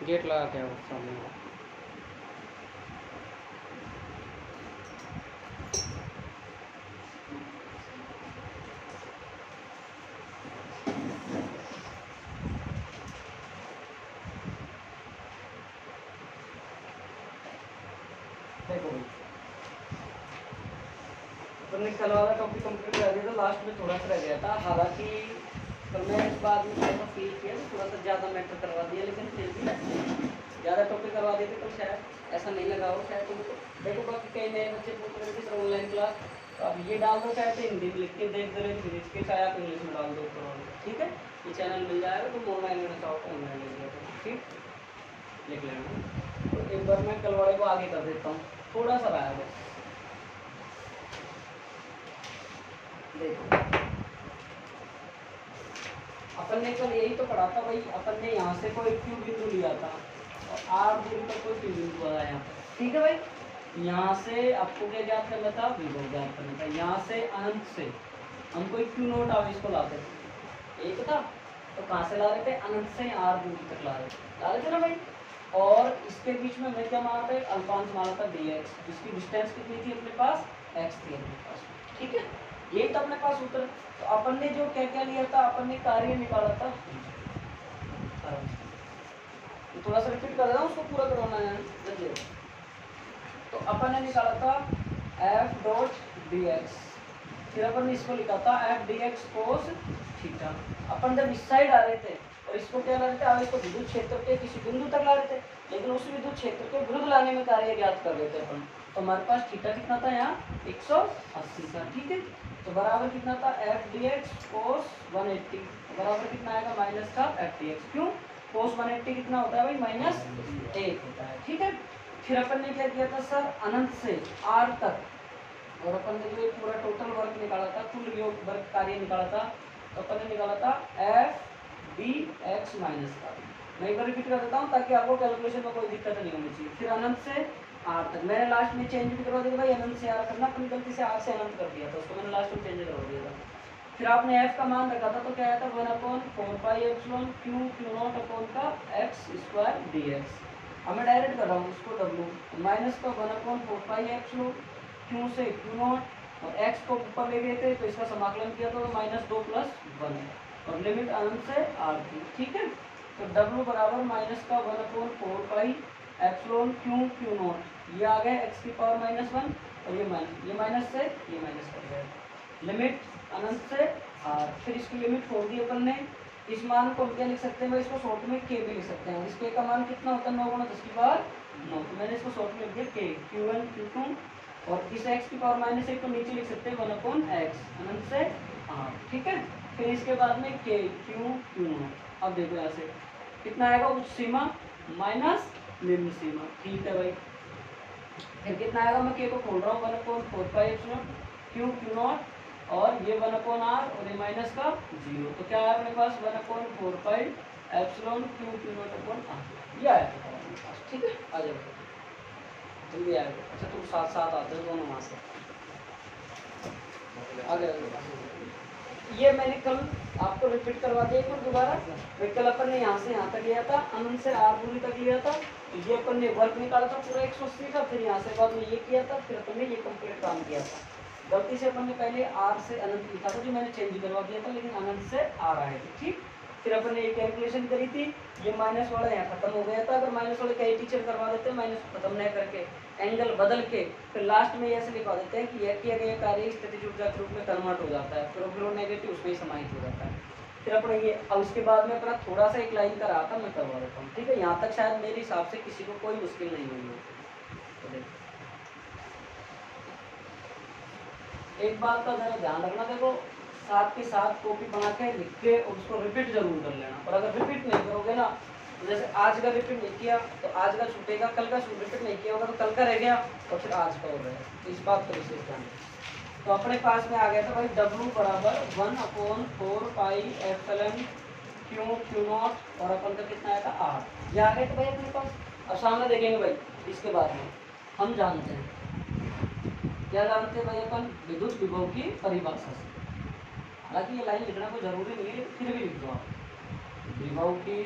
Gate लगा के आओ सामने। देखो भाई, तुमने कल वाला टॉपिक कंप्लीट कर दिया था, लास्ट में थोड़ा सा रह गया था। हालांकि कल मैं इस बात में थोड़ा फील किया तो थोड़ा सा ज़्यादा मैटर करवा दिया, लेकिन फिर भी ज़्यादा टॉपिक करवा देते तो शायद ऐसा नहीं लगा हो शायद तुमको। देखो बाकी कई नए बच्चे पूछ रहे थे सर ऑनलाइन क्लास, तो अब ये डाल दो चाहे तो हिंदी में लिख के देख दे रहे फिजिक्स के, चाहे आप इंग्लिश में डाल दो ऊपर। ठीक है, ये चैनल मिल जाएगा, तुम ऑनलाइन लेना चाहो तो ऑनलाइन ले लिया करो, ठीक लिख लेना। तो एक बार मैं कल वाले को आगे कर देता हूँ, थोड़ा सा रहा है बस। देखो अपन ने कल यही तो पढ़ा था भाई, अपन ने यहाँ से कोई क्यू बिंदु लिया था और आर दूरी पर कोई क्यू बिंदु बनाया यहाँ पर, ठीक है भाई। यहाँ से आपको क्या ज्ञात करना था, विभव ज्ञात करना था। यहाँ से अनंत से हम कोई क्यू नोट आवेश को लाते थे, एक था, तो कहाँ से ला रहे थे, अनंत से आर दूरी तक ला रहे थे ना भाई। और इसके बीच में मैं क्या माना था, अल्फांश माना था dx, जिसकी डिस्टेंस कितनी थी अपने पास, x थी अपने पास, ठीक है। ये तो अपने पास उत्तर। तो अपन ने जो क्या क्या लिया था, अपन ने कार्य निकाला था, तो थोड़ा सा रिपीट कर रहा हूँ, उसको पूरा करवाना है। देखिए, तो अपन ने निकाला था f डॉट dx, फिर अपन ने इसको लिखा था f dx cos थीटा। अपन जब इस साइड आ रहे थे और इसको क्या ला रहे थे, आवेश को विद्युत क्षेत्र के किसी बिंदु तक ला रहे थे, लेकिन उस विद्युत क्षेत्र के विरुद्ध लाने में कार्य ज्ञात कर रहे थे अपन। तो हमारे पास थीटा कितना था यहाँ, 180 था, ठीक है। तो बराबर कितना था, f dx cos 180, बराबर कितना आएगा, माइनस का f dx। क्यों, cos 180 कितना होता है भाई, माइनस 1 होता है, ठीक है। फिर अपन ने क्या किया था सर, अनंत से r तक, और अपन ने जो एक पूरा टोटल वर्क निकाला था, कुल योग वर्क कार्य निकाला था, तो अपन ने निकाला था f dx माइनस का। मैं एक बार रिपीट कर देता हूँ ताकि आपको कैलकुलेशन में कोई दिक्कत नहीं होनी चाहिए। फिर अनंत से r तक, मैंने लास्ट में चेंज भी करवा दिया भाई, अनंत से r करना, अपनी गलती से r से अनंत कर दिया था, उसको मैंने लास्ट में चेंज करवा दिया था। फिर आपने f का मान रखा था, तो क्या आया था, 1/4π q q0 अपॉन का x स्क्वायर dx। अब मैं डायरेक्ट कर रहा हूँ उसको w, माइनस का 1/4π क्यू से q0, और x को ऊपर ले गए थे तो इसका समाकलन किया तो -2 + 1, और लिमिट अनंत से r थी, ठीक है। तो w बराबर माइनस का 1/4π क्यू q0, ये आ गया x की पावर -1, और ये माइनस से ये माइनस कर गया, लिमिट अनंत से r। फिर इसकी लिमिट छोड़ दी अपन ने। इस मान को हम क्या लिख सकते हैं भाई, इसको शॉर्ट में k भी लिख सकते हैं। इस k का मान कितना होता है, 9 × 10⁻9, तो मैंने इसको शॉर्ट में लिख दिया k, q1 q2, और इस x की पावर -1 को नीचे लिख सकते हैं 1/x अनंत से r, ठीक है। फिर इसके बाद में k q q0। अब देखो यहाँ से कितना आएगा, उच्च सीमा माइनस निम्न सीमा, ठीक है भाई। फिर कितना आएगा, मैं k को खोल रहा हूँ, 1/4π q q0, और ये 1/r, और ये माइनस का 0, तो क्या है अपने पास, 1/4π q q0/r, ये आया अपने पास, ठीक है। आ जाओ जल्दी आएगा। अच्छा तुम साथ साथ आते हो दोनों वहाँ से, आ गए। ये मैंने कल आपको रिपीट करवा दिया एक बार दोबारा। कल अपन ने यहाँ से यहाँ तक लिया था, अनंत से r दूरी तक लिया था, ये अपन ने वर्क निकाला था पूरा 180 का, फिर यहाँ से बाद में ये किया था, फिर अपन ने ये कंप्लीट काम किया था। गलती से अपन ने पहले r से अनंत लिखा था, जो मैंने चेंज करवा दिया था, लेकिन अनंत से r आए थे, ठीक। फिर अपन ने ये कैलकुलेशन करी थी, ये माइनस वाला यहाँ खत्म हो गया था, अगर माइनस वाले कई टीचर करवा देते हैं माइनस खत्म नहीं करके, एंगल बदल के, फिर लास्ट में ऐसे लिखवा देते हैं कि यह किया गया कार्य स्थितिज ऊर्जा के रूप में कन्वर्ट हो जाता है, फिर वो नेगेटिव उसमें ही समाहित हो जाता है। फिर अपने ये, अब उसके बाद में अपना थोड़ा सा एक लाइन का रहा था, मैं करवा देता हूँ, ठीक है। यहाँ तक शायद मेरे हिसाब से किसी को कोई मुश्किल नहीं हुई है। एक बात का जरा ध्यान रखना, देखो साथ के साथ कॉपी बना के लिख के उसको रिपीट जरूर कर लेना, और अगर रिपीट नहीं करोगे ना, तो जैसे आज का रिपीट नहीं किया तो आज का छूटेगा, कल का रिपीट नहीं किया होगा तो कल का रह गया, और फिर आज का हो रहा है, तो इस बात को विशेष ध्यान। तो अपने पास में आ गया था भाई w बराबर 1/4π q q0, और अपन का कितना आया था r, ये आ गया था भाई अपने पास। अब सामने देखेंगे भाई, इसके बाद में हम जानते हैं, क्या जानते हैं भाई अपन, विद्युत विभव की परिभाषा से। हालांकि ये लाइन लिखना कोई जरूरी नहीं है, फिर भी लिख दो आप, विभव की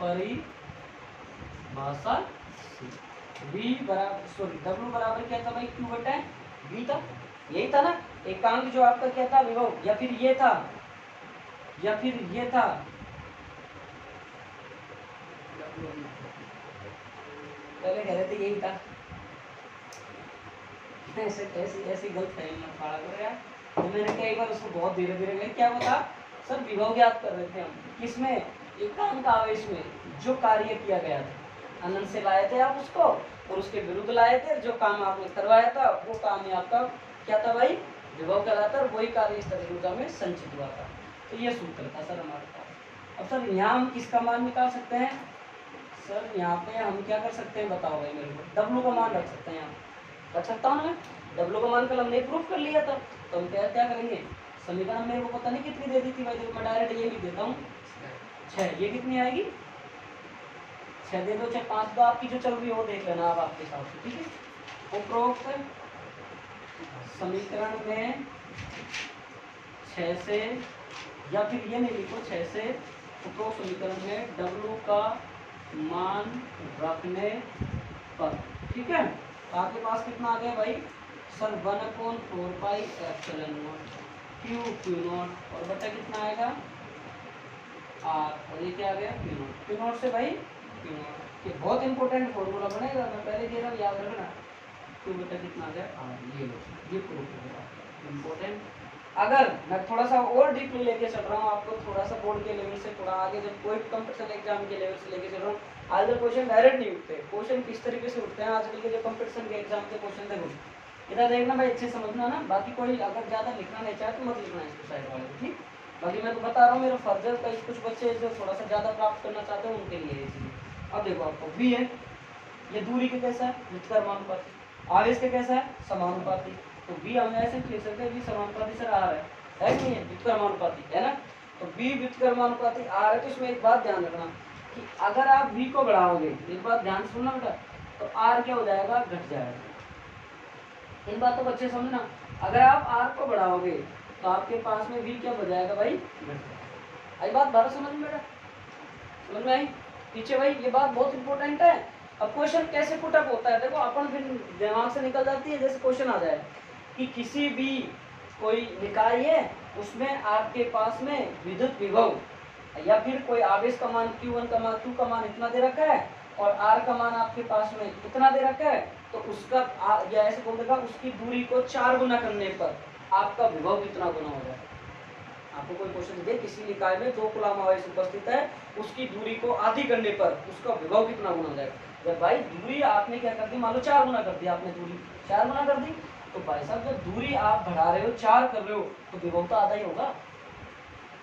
परिभाषा से V बराबर सॉरी W बराबर क्या था भाई, Q बटा V था, यही था ना एकांक जो आपका क्या था विभव, या फिर ये था, या फिर ये था, पहले कह रहे थे यही था। ऐसे ऐसी ऐसी गलत फहमी मत पाला करो यार। तो मैंने कई बार उसको बहुत धीरे धीरे गए क्या बता सर विभव ज्ञात कर रहे थे हम किसमें, एकांक आवेश में जो कार्य किया गया था, अनंत से लाए थे आप उसको और उसके विरुद्ध लाए थे, जो काम आपने करवाया था वो काम ही आपका क्या था भाई, विभव कहलाता, और वही कार्य स्थगित ऊर्जा में संचित हुआ था। तो ये सूत्र था सर हमारे पास। अब सर यहाँ हम किसका मान निकाल सकते हैं, सर यहाँ पे हम क्या कर सकते हैं बताओ भाई मेरे को, W का मान रख सकते हैं, यहाँ रख सकता हूँ मैं, W का मान कल हमने प्रूफ कर लिया था, तो हम क्या करेंगे, समीकरण मेरे को पता नहीं कितनी दे दी थी भाई, देखो मैं डायरेक्ट ये लिख देता हूँ 6, ये कितनी आएगी 6 दे दो, 5 तो आपकी जो चल रही है वो देख लेना आप आपके हिसाब से, ठीक है। उपरोक्त समीकरण में 6 से, या फिर ये नहीं लिखो 6 से, उपरोक्त समीकरण में W का मान रखने पर, ठीक है, आपके पास कितना आ गया भाई sir 1/4 pi epsilon not Q not और बटा कितना आएगा R, और ये क्या आ गया Q नॉट से भाई Q नॉट, ये बहुत इंपॉर्टेंट फॉर्मूला बनेगा, मैं पहले दे रहा हूँ याद रखना, Q बटा कितना आ गया R, ये प्रूफ होगा इंपॉर्टेंट। अगर मैं थोड़ा सा और डीपली लेके चल रहा हूँ आपको, थोड़ा सा बोर्ड के लेवल से थोड़ा आगे, जब कोई कंपटीशन एग्जाम के लेवल से लेके चल रहा हूँ, आज क्वेश्चन डायरेक्ट नहीं उठते, क्वेश्चन किस तरीके से उठते हैं आजकल के जो कंपटीशन के एग्जाम के क्वेश्चन देखो, इधर देखना भाई अच्छे समझना ना, बाकी कोई अगर ज़्यादा लिखना नहीं चाहे तो मत लिखना इसको साइड वाले, ठीक। बाकी मैं तो बता रहा हूँ मेरा फर्ज है, कई कुछ बच्चे जो थोड़ा सा ज़्यादा प्राप्त करना चाहते हैं उनके लिए ये चीज़। अब देखो आपको V है, ये दूरी के कैसा है व्युत्क्रमानुपाती, आवेश के कैसा है समानुपाती, तो V हम ऐसे लिख सकते हैं V समानुपाती सर R है कि नहीं है, व्युत्क्रमानुपाती है ना, तो V व्युत्क्रमानुपाती R है। तो इसमें एक बात ध्यान रखना कि अगर आप V को बढ़ाओगे, एक बात ध्यान सुनना बेटा, तो R क्या हो जाएगा घट जाएगा, इन बातों को अच्छे समझना, अगर आप R को बढ़ाओगे तो आपके पास में V क्या हो जाएगा भाई घट जाएगा। आई बात बात समझ में बेटा, समझ में आई पीछे भाई, ये बात बहुत इंपॉर्टेंट है। अब क्वेश्चन कैसे पुटअप होता है देखो, अपन फिर दिमाग से निकल जाती है, जैसे क्वेश्चन आ जाए कि किसी भी कोई निकाय है उसमें आपके पास में विद्युत विभव या फिर कोई आवेश का मान Q1 का मान Q का मान इतना दे रखा है और R का मान आपके पास में इतना दे रखा है, तो उसका या ऐसे बोल देगा उसकी दूरी को 4 गुना करने पर आपका विभव कितना गुना हो जाए। आपको कोई क्वेश्चन दे किसी निकाय में 2 कूलम आवेश उपस्थित है, उसकी दूरी को आधी करने पर उसका विभव कितना गुना हो जाएगा। जब भाई दूरी आपने क्या कर दी, मान लो 4 गुना कर दी आपने, दूरी 4 गुना कर दी, तो भाई साहब जब दूरी आप बढ़ा रहे हो 4 कर रहे हो तो विभव तो आधा ही होगा,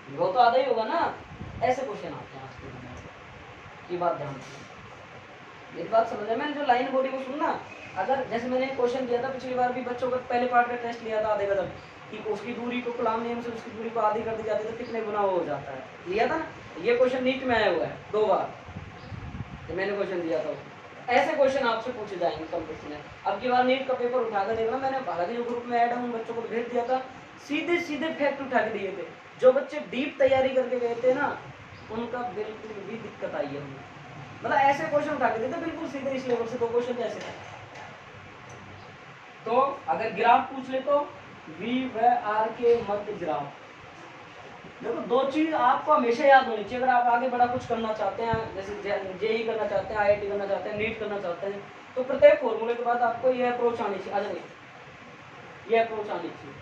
विभव तो आधा ही होगा ना। ऐसे क्वेश्चन आते हैं आज के दिन, ये बात ध्यान रखना, ये बात समझ में। मैंने जो लाइन बॉडी को सुनना, अगर जैसे मैंने क्वेश्चन दिया था पिछली बार भी बच्चों का, पहले पार्ट का टेस्ट लिया था आधे कदम कि उसकी दूरी को कलाम नियम से उसकी दूरी को आधी कर दी जाती है तो कितने गुना हो जाता है, लिया था ना। ये क्वेश्चन नीट में आया हुआ है 2 बार, तो मैंने क्वेश्चन दिया था। ऐसे क्वेश्चन आपसे पूछे जाएंगे कंपटीशन में। अब की बार नीट का पेपर उठाकर देखना, मैंने हालांकि जो ग्रुप में ऐड है उन बच्चों को भेज दिया था, सीधे सीधे फैक्ट उठा के दिए थे। जो बच्चे डीप तैयारी करके गए थे ना उनका बिल्कुल भी दिक्कत आई है, मतलब ऐसे क्वेश्चन उठा के देते बिल्कुल सीधे इस लेवल से। 2 क्वेश्चन जैसे थे, तो अगर ग्राफ पूछ ले तो V व R के मध्य ग्राफ। देखो 2 चीज आपको हमेशा याद होनी चाहिए अगर आप आगे बड़ा कुछ करना चाहते हैं, जैसे जेई करना चाहते हैं, IIT करना चाहते हैं, नीट करना चाहते हैं, तो प्रत्येक फॉर्मूले के बाद आपको यह अप्रोच आनी चाहिए। आज नहीं ये अप्रोच आनी चाहिए,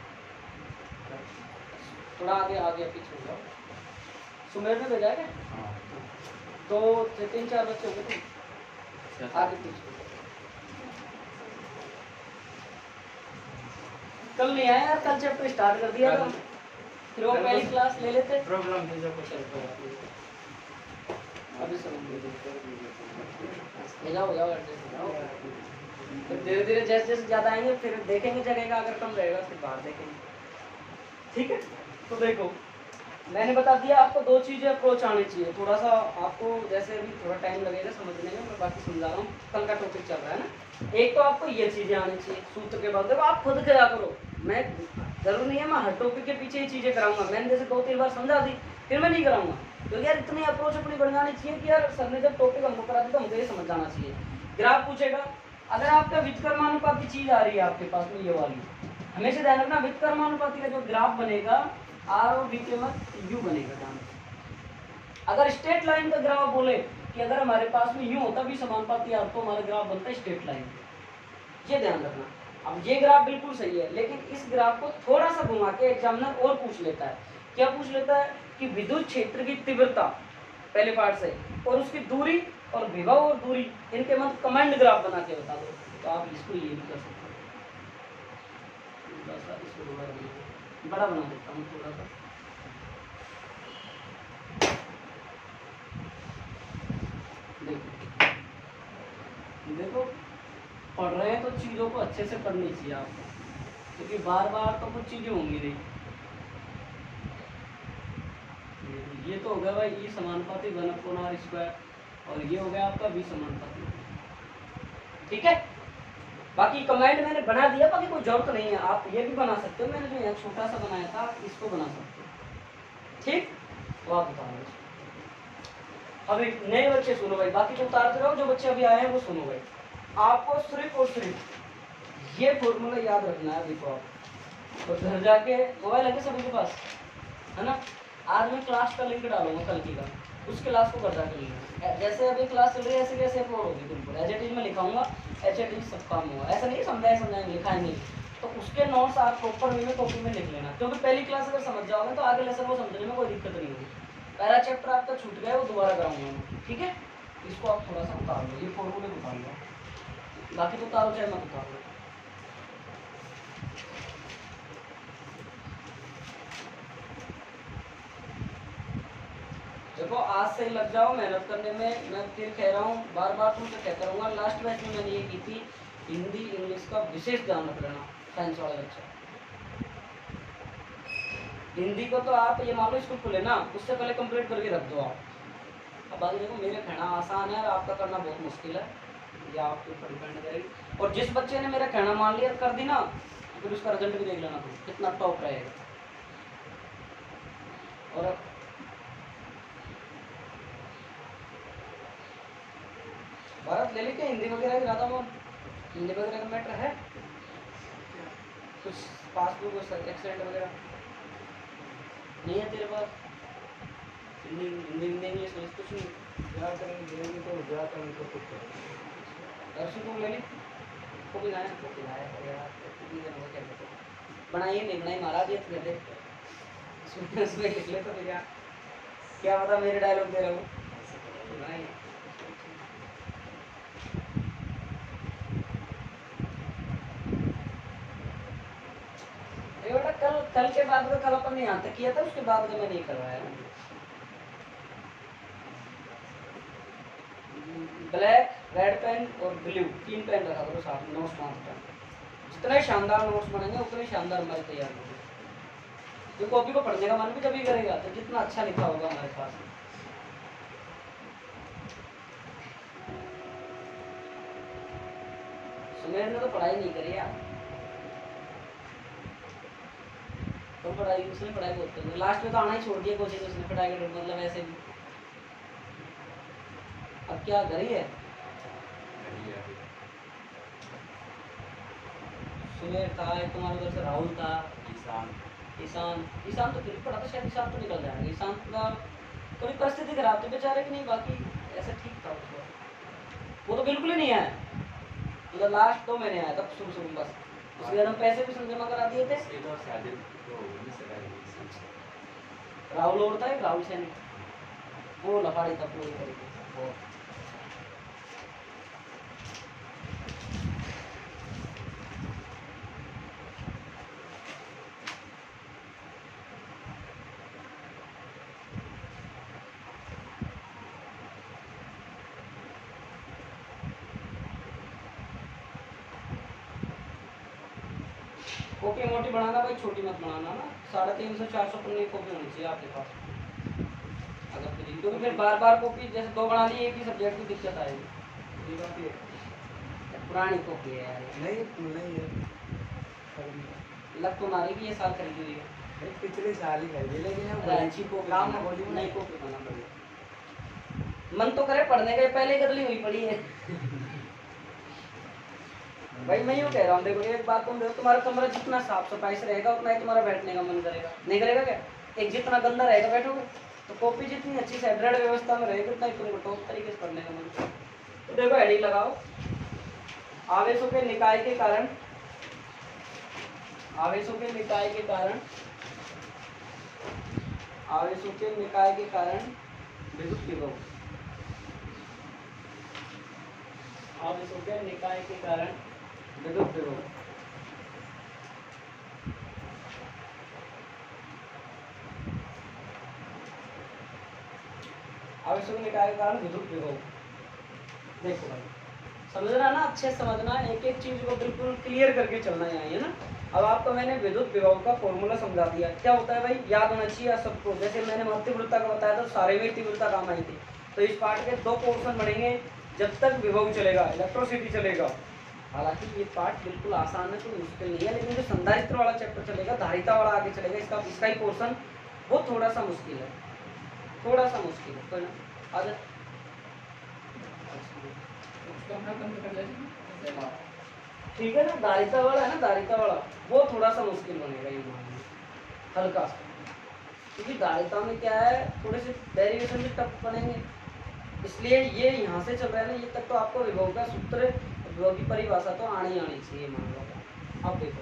थोड़ा आगे आगे पीछे हो जाओ। सुमेर में भेजा है 2 3-4 बच्चे हो गए थे आगे पीछे। कल नहीं आया यार, कल चैप्टर स्टार्ट कर दिया था, फिर वो पहली क्लास ले लेते प्रोग्राम भेजा को चल रहा अभी सब ले जाओ एडजस्ट हो जाओ। फिर धीरे धीरे जैसे जैसे ज़्यादा आएंगे फिर देखेंगे जगह का, अगर कम रहेगा फिर बाहर देखेंगे, ठीक है। तो देखो मैंने बता दिया आपको 2 चीज़ें अप्रोच आनी चाहिए। थोड़ा सा आपको जैसे अभी थोड़ा टाइम लगेगा समझने में, मैं बाकी समझा रहा हूँ, कल का टॉपिक चल रहा है ना। एक तो आपको ये चीज़ें आनी चाहिए सूत्र के बाद, देखो आप खुद क्या करो, मैं जरूर नहीं है मैं हर टॉपिक के पीछे ही चीज़ें कराऊंगा, मैंने जैसे 2-3 बार समझा दी फिर मैं नहीं कराऊंगा, क्योंकि यार इतनी अप्रोच अपनी बन जानी चाहिए कि यार सर ने जब टॉपिक हमको करा दिया तो हमको ये समझ जाना चाहिए। ग्राफ पूछेगा, अगर आपका व्युत्क्रमानुपाती चीज आ रही है आपके पास में ये वाली, हमेशा ध्यान रखना व्युत्क्रमानुपाती का जो ग्राफ बनेगा आर और बी के मत यू बनेगा। ध्यान, अगर स्ट्रेट लाइन का ग्राफ बोले कि अगर हमारे पास में यू होता भी समानुपाती आर तो हमारा ग्राफ बनता है स्ट्रेट लाइन, ये ध्यान रखना। अब ये ग्राफ बिल्कुल सही है, लेकिन इस ग्राफ को थोड़ा सा घुमा के एग्जामिनर और पूछ लेता है। क्या पूछ लेता है कि विद्युत क्षेत्र की तीव्रता पहले पार्ट से और उसकी दूरी और विभव और दूरी इनके मध्य कमांड ग्राफ बना के बता दो, तो आप इसको ये भी कर सकते हो। इसको बड़ा बना देता हूँ थोड़ा सा। देखो पढ़ रहे हैं तो चीज़ों को अच्छे से पढ़नी चाहिए आपको, क्योंकि बार बार तो कुछ चीज़ें होंगी नहीं। ये तो हो गया भाई ई समानुपाती घनकोण स्क्वायर, और ये हो गया आपका बी समानुपाती। ठीक है, बाकी कमेंट मैंने बना दिया, बाकी कोई जरूरत नहीं है, आप ये भी बना सकते हो। मैंने जो यहाँ छोटा सा बनाया था इसको बना सकते हो। ठीक, तो आप बता दो। अभी नए बच्चे सुनो भाई, बाकी तो उतारते रहो, जो बच्चे अभी आए हैं वो सुनो भाई। आपको सिर्फ और सिर्फ ये फॉर्मूला याद रखना है। देखो आप तो घर जाके मोबाइल है सभी के पास, है ना। आज मैं क्लास का लिंक डालूंगा कल की का, उस क्लास को घर जाकर लिखना। जैसे अभी क्लास चल रही है ऐसे कैसे अपलोड होगी तुमको, एच एट में लिखाऊंगा, एच एट सब काम होगा। ऐसा नहीं समझाएंगे लिखा है नहीं, तो उसके नोट्स आप प्रॉपर वे में कॉपी में लिख लेना, क्योंकि पहली क्लास अगर समझ जाओगे तो आगे लेसन को समझने में कोई दिक्कत नहीं होगी। पहला चैप्टर आपका छूट गया वो दोबारा कराऊंगा मैं, ठीक है। इसको आप थोड़ा सा उतार लो, ये फॉर्मूले उतार लो, बाकी तो उतारो चाहे मत उतार लो। देखो आज से ही लग जाओ मेहनत करने में। मैं फिर कह रहा हूँ, बार बार तुमसे कहता रहूँगा। लास्ट बैच में मैंने ये की थी, हिंदी इंग्लिश का विशेष ध्यान रख लेना साइंस वाले बच्चे। हिंदी को तो आप ये मान लो स्कूल खुले ना, उससे पहले कंप्लीट करके रख दो आप। अब बाकी देखो मेरे कहना आसान है और आपका करना बहुत मुश्किल है, ये आपके ऊपर डिपेंड करेगी। और जिस बच्चे ने मेरा कहना मान लिया कर दी ना, फिर उसका रिजल्ट भी देख लेना तुम कितना टॉप रहेगा। और भारत ले ली क्या हिंदी वगैरह की राधा मोहन, हिंदी वगैरह का मैटर है कुछ, पासबुक एक्सीडेंट वगैरह नहीं है तेरे पास? हिंदी हिंदी इंग्लिश में कुछ नहीं, व्याकरण देंगे तो व्याकरण को कुछ दर्शन को ले ली, को भी लाया वगैरह बनाइए नहीं बनाई महाराज ये कर दे, उसमें लिख ले तो भैया क्या पता मेरे डायलॉग दे रहा हूँ बनाइए। बेटा कल के बाद का कल अपन ने यहाँ तक किया था, उसके बाद का मैं नहीं करवाया। ब्लैक, रेड पेन और ब्लू 3 पेन रखा करो साथ में नोट्स मास्टर। जितने शानदार नोट्स बनेंगे उतने शानदार हमारे तैयार होंगे। जो कॉपी को पढ़ने का मन भी जब ही करेगा तो जितना अच्छा लिखा होगा हमारे पास। सुमेर ने तो पढ़ाई नहीं करी यार, तो पढ़ाई उसने पढ़ाई बहुत कर, लास्ट में तो आना ही छोड़ दिया कोचिंग उसने पढ़ाई कर, मतलब ऐसे भी। अब क्या घर ही है? सुमेर था, एक तुम्हारे उधर से राहुल था, ईशान तो फिर पढ़ा था शायद, ईशान तो निकल जाएगा। ईशान का थोड़ी परिस्थिति खराब थी बेचारे की, नहीं बाकी ऐसा ठीक था उसको। वो तो बिल्कुल ही नहीं आया, मतलब लास्ट 2 महीने आया था शुरू बस, उसके बाद हम पैसे भी जमा करा दिए थे। राहुल और था, राहुल सैनी, वो लफाड़ी था पूरी तरीके से। कॉपी मोटी बनाना भाई, छोटी मत बनाना ना। 350-400 पन्ने की कॉपी होनी चाहिए आपके पास, अगर फिर क्योंकि फिर बार बार कॉपी जैसे 2 बना ली एक ही सब्जेक्ट की दिक्कत आएगी। पुरानी कॉपी है यार, नहीं है लग तो मारेगी, ये साल खरीदी हुई है। पिछले साल ही कर दिए, लेकिन अब अच्छी को काम में बोली नहीं को बनाना पड़ेगा। मन तो करे पढ़ने का, पहले गदली हुई पड़ी है। भाई मैं यूँ कह रहा हूँ, देखो एक बात तुम देखो, तुम्हारा कमरा जितना साफ सफाई से रहेगा उतना ही तुम्हारा बैठने का मन करेगा, नहीं करेगा क्या? एक जितना गंदा रहेगा बैठोगे, तो कॉपी जितनी अच्छी से दृढ़ व्यवस्था में रहेगी उतना ही तुमको टॉप तरीके से पढ़ने का मन करेगा। तो देखो हेडिंग लगाओ, आवेशों के निकाय के कारण, आवेशों के निकाय के कारण, आवेशों के निकाय के कारण विद्युत विभव, आवेशों के निकाय के कारण विद्युत विभव। आवेशों के निकाय के कारण विद्युत विभव। देखो भाई समझना ना, अच्छे से समझना, एक एक चीज को बिल्कुल क्लियर करके चलना है ना। अब आपको मैंने विद्युत विभव का फॉर्मूला समझा दिया, क्या होता है भाई, याद होना चाहिए आप सबको। जैसे मैंने तीव्रता का बताया था, सारे में तीव्रता काम आई थी। तो इस पार्ट के दो पोर्शन बनेंगे, जब तक विभव चलेगा, इलेक्ट्रोसिटी चलेगा। हालांकि ये पार्ट बिल्कुल आसान है, कोई मुश्किल नहीं है, लेकिन जो संधारित्र वाला चैप्टर चलेगा, धारिता वाला आगे चलेगा, इसका ही पोर्शन वो थोड़ा सा मुश्किल है, थोड़ा सा मुश्किल है। कोई ना आ जाए, ठीक है ना। धारिता वाला है ना, धारिता वाला वो थोड़ा सा मुश्किल बनेगा, ये मान लो हल्का सा, क्योंकि धारिता में क्या है, थोड़े से डेरिवेशन भी टफ बनेंगे, इसलिए ये यहाँ से चल रहा है ना, ये तक तो आपको विभव का सूत्र, विभव की परिभाषा तो आनी चाहिए, मान लो। अब देखो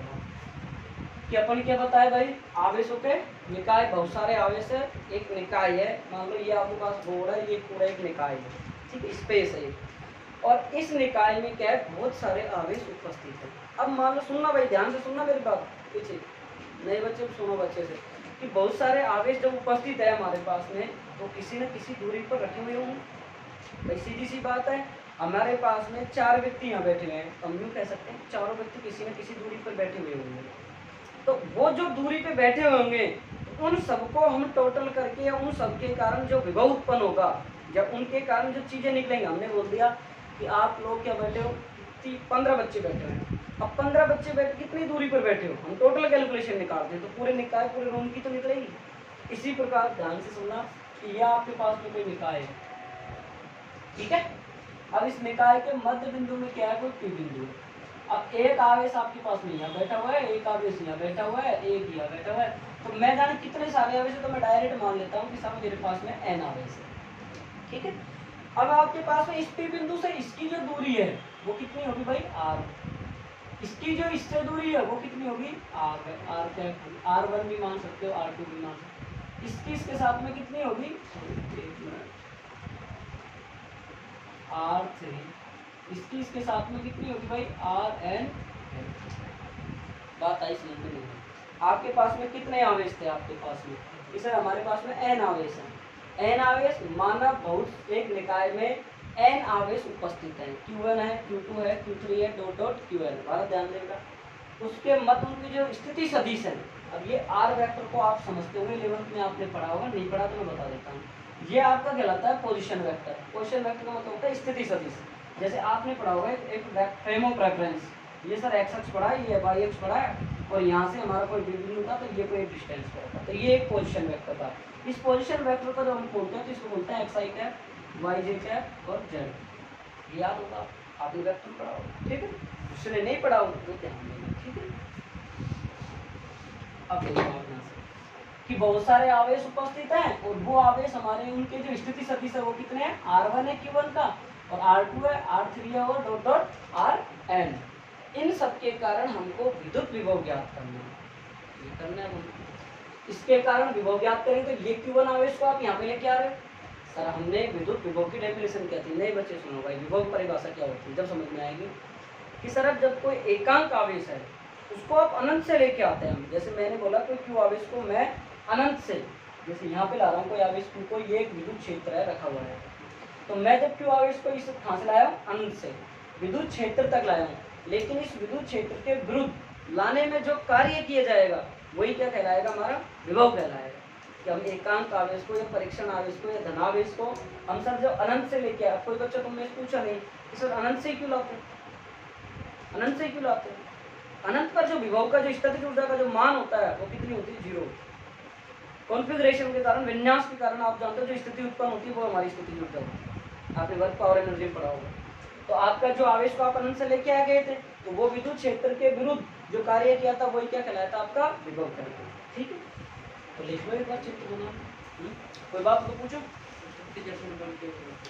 कि अपन क्या बताए भाई, आवेशों के निकाय, बहुत सारे आवेश है, एक निकाय है, मान लो ये आपके पास बोर्ड है, ये पूरा एक निकाय है, ठीक है, स्पेस है, और इस निकाय में क्या है, बहुत सारे आवेश उपस्थित हैं। अब मान लो, सुनना भाई, ध्यान से सुनना मेरी बात, पीछे नए बच्चे सुनो बच्चे से, कि बहुत सारे आवेश जब उपस्थित है हमारे पास में, तो किसी न किसी दूरी पर रखे हुए होंगे। भाई सीधी सी बात है, हमारे पास में 4 व्यक्ति यहाँ बैठे हुए हैं, हम यूँ कह सकते हैं चारों व्यक्ति किसी न किसी दूरी पर बैठे हुए होंगे। तो वो जो दूरी पे बैठे होंगे, उन सबको हम टोटल करके, या उन सबके कारण जो विभव उत्पन्न होगा, जब उनके कारण जो चीजें निकलेंगी, हमने बोल दिया कि आप लोग क्या बैठे हो, 15 बच्चे बैठे हैं। अब 15 बच्चे बैठे कितनी दूरी पर बैठे हो, हम टोटल कैलकुलेशन निकालते हैं, तो पूरे निकाय, पूरे रूम की तो निकलेगी। इसी प्रकार ध्यान से सुनना कि यह आपके पास में कोई निकाय है, ठीक है। अब इस निकाय के मध्य बिंदु में क्या है, कोई पी बिंदु है। अब एक आवेश आपके पास में यहाँ बैठा हुआ है, एक आवेश यहाँ बैठा हुआ है, एक यहाँ बैठा हुआ है, तो मैं जाने कितने सारे आवेश है, तो मैं डायरेक्ट मान लेता हूँ कि सब मेरे पास में n आवेश है, ठीक है। अब आपके पास में इस पी बिंदु से इसकी जो दूरी है वो कितनी होगी भाई, r। इसकी जो इससे दूरी है वो कितनी होगी, r, r1 भी मान सकते हो, r2 भी मान सकते हो। इसकी इसके साथ में कितनी होगी, r3, इसकी इसके साथ में कितनी होगी भाई, rn। बात आई समझ में नहीं? आपके पास में कितने आवेश थे आपके पास में, इसे हमारे पास में n आवेश है, n आवेश माना बहुत एक निकाय में n आवेश उपस्थित है, q1 है, q2 है, q3 है, डॉट डॉट qn। बात ध्यान देगा, उसके मत उनकी जो स्थिति सदिश है। अब ये r वेक्टर को आप समझते होंगे, 11th में आपने पढ़ा होगा, नहीं पढ़ा तो मैं बता देता हूँ। ये आपका कहलाता है पोजीशन वेक्टर। पोजीशन वेक्टर का मतलब होता है स्थिति सदिश। जैसे आपने पढ़ा होगा एक फ्रेम ऑफ रेफरेंस, ये सर एक्स अक्ष पढ़ा है, ये वाई अक्ष पढ़ा है, और यहाँ से हमारा कोई बिंदु था, तो ये कोई डिस्टेंस पड़ा, तो ये एक पोजीशन वेक्टर था। इस पोजीशन वेक्टर का जब हम बोलते हैं तो इसको बोलते हैं एक्स आई कैप, वाई जे कैप और जेड। याद होगा, आपने वेक्टर पढ़ा होगा, ठीक है। उसने नहीं पढ़ा होगा तो ध्यान देना, ठीक है। अब देखो आप यहाँ से कि बहुत सारे आवेश उपस्थित हैं, और वो आवेश हमारे उनके जो स्थिति सदिश है वो कितने हैं, r1 है q1 का, और r2 है, r3 है, और डॉट डॉट rn। इन सब के कारण हमको विद्युत विभव ज्ञात करना है, ये करना है। इसके कारण विभव ज्ञात करेंगे, तो ये q1 आवेश को आप यहाँ पे लेके आ रहे हो। सर हमने विद्युत विभव की डेफिनेशन क्या थी, नए बच्चे सुनो भाई, विभव परिभाषा क्या होती है, जब समझ में आएगी कि सर अब जब कोई एकांक आवेश है उसको आप अनंत से लेके आते हैं हम। जैसे मैंने बोला कोई q आवेश को मैं अनंत से, जैसे यहाँ पे ला रहा हूँ कोई आवेश q को, ये एक विद्युत क्षेत्र है रखा हुआ है, तो मैं जब q आवेश को इस कहाँ से लाया हूँ, अनंत से विद्युत क्षेत्र तक लाया हूँ। लेकिन इस विद्युत क्षेत्र के विरुद्ध लाने में जो कार्य किया जाएगा वही क्या कहलाएगा, हमारा विभव कहलाएगा। कि हम एकांक आवेश को या परीक्षण आवेश को या धनावेश को हम सर जब अनंत से लेके आए, कोई बच्चा तुमने पूछा नहीं कि सर अनंत से क्यों लाते हैं, अनंत से क्यों लाते हैं। अनंत पर जो विभव का जो स्थितिज ऊर्जा का जो मान होता है वो कितनी होती है, 0। कॉन्फ़िगरेशन के कारण, विन्यास के कारण आप जानते हो जो स्थिति उत्पन्न होती है वो हमारी स्थिति ऊर्जा होती है। आपने वर्क पावर एनर्जी में पढ़ा होगा। तो आपका जो आवेश को आप अनंत से लेके आ गए थे, तो वो विद्युत क्षेत्र के विरुद्ध जो कार्य किया था वही क्या कहलाया था? आपका विभव कहलाता है। ठीक है, तो लिख लो एक बार चित्र बना। कोई बात तो पूछो।